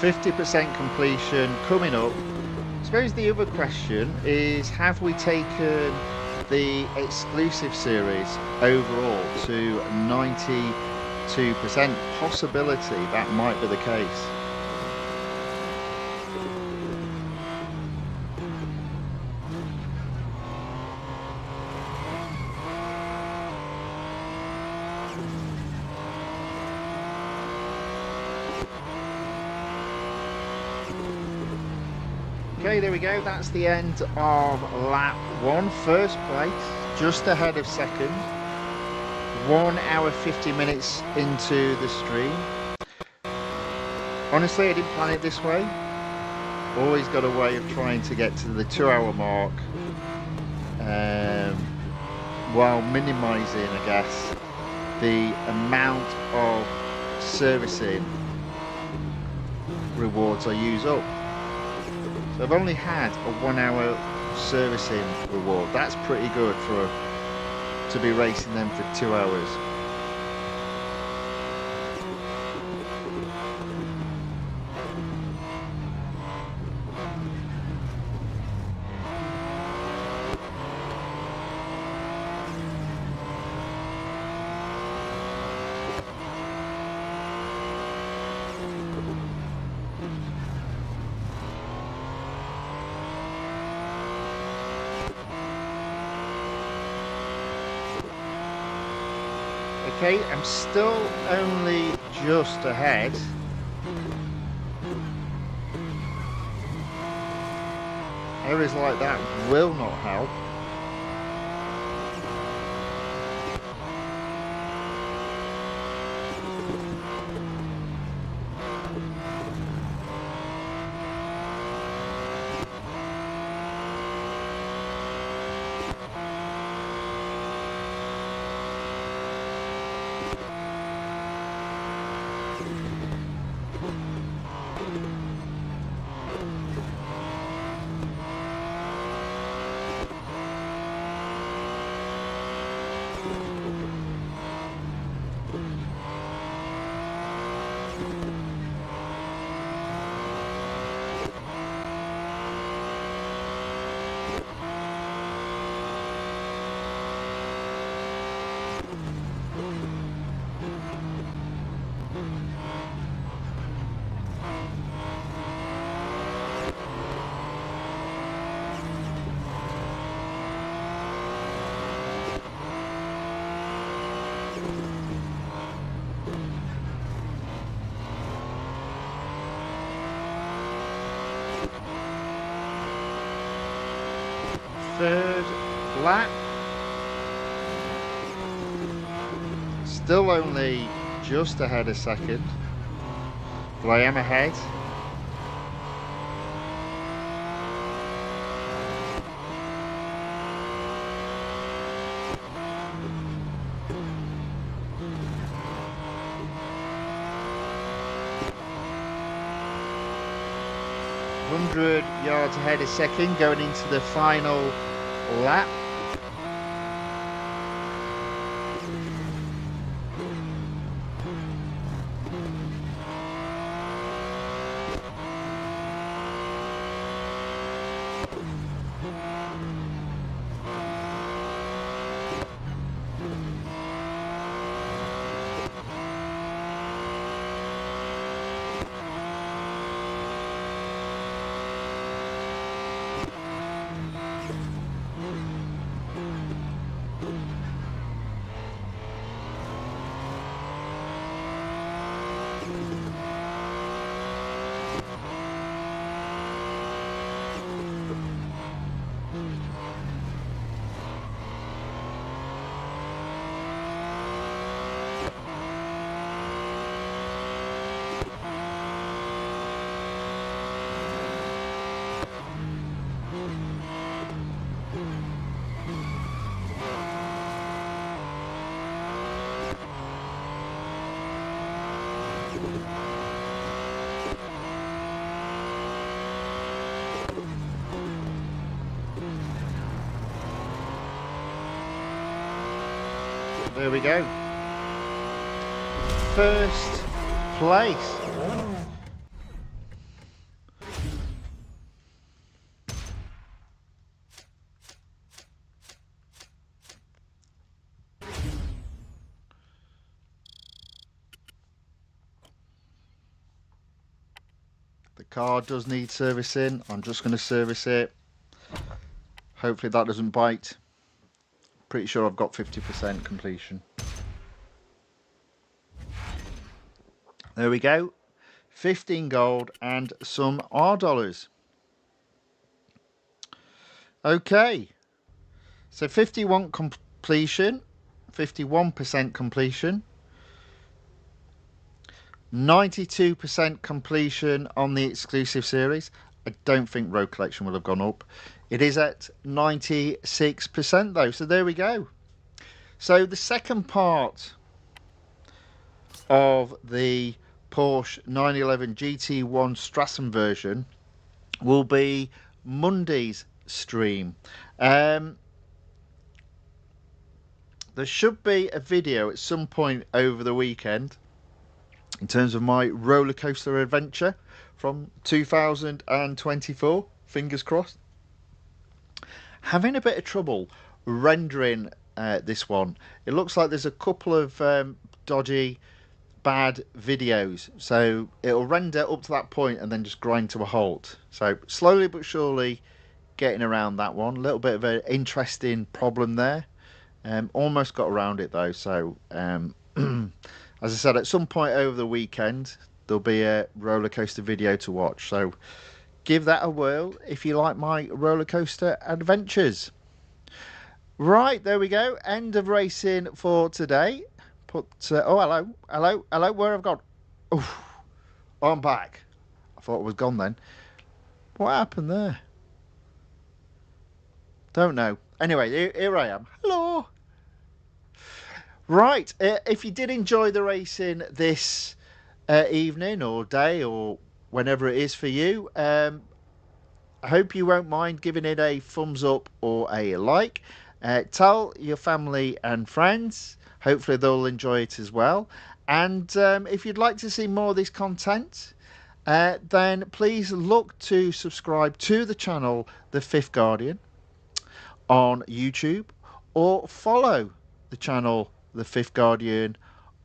50% completion coming up. I suppose the other question is, have we taken the exclusive series overall to 92%? Possibility that might be the case. Okay, there we go. That's the end of lap 1. First place, just ahead of second. 1 hour 50 minutes into the stream. Honestly, I didn't plan it this way. Always got a way of trying to get to the 2-hour mark while minimising, I guess, the amount of servicing rewards I use up. So I've only had a 1 hour servicing reward. That's pretty good to be racing them for 2 hours. Okay, I'm still only just ahead. Areas like that will not help. Third lap. Still only just ahead of second, but I am ahead. 100 yards ahead a second, going into the final lap. There we go. First place. The car does need servicing. I'm just going to service it. Hopefully that doesn't bite. Pretty sure I've got 50% completion. There we go. 15 gold and some R dollars. Okay. So 51 completion. 51% completion. 92% completion on the exclusive series. I don't think Road Collection will have gone up. It is at 96% though. So there we go. So the second part of the Porsche 911 GT1 STRASSENVERSION will be Monday's stream. There should be a video at some point over the weekend in terms of my roller coaster adventure from 2024. Fingers crossed. Having a bit of trouble rendering this one. It looks like there's a couple of dodgy, bad videos. So it'll render up to that point and then just grind to a halt. So slowly but surely getting around that one. A little bit of an interesting problem there. Almost got around it though. So as I said, at some point over the weekend there'll be a roller coaster video to watch. So give that a whirl if you like my roller coaster adventures. Right, there we go. End of racing for today. Oh, hello. Where have I gone? Oh, I'm back. I thought I was gone then. What happened there? Don't know. Anyway, here I am. Hello. Right, if you did enjoy the racing this evening or day or whenever it is for you, I hope you won't mind giving it a thumbs up or a like. Tell your family and friends. Hopefully they'll enjoy it as well. And if you'd like to see more of this content, then please look to subscribe to the channel The Fifth Guardian on YouTube, or follow the channel The Fifth Guardian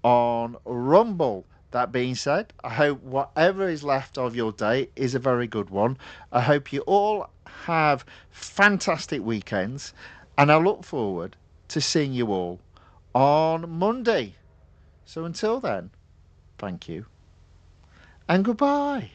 on Rumble. That being said, I hope whatever is left of your day is a very good one. I hope you all have fantastic weekends, and I look forward to seeing you all on Monday. So until then, thank you and goodbye.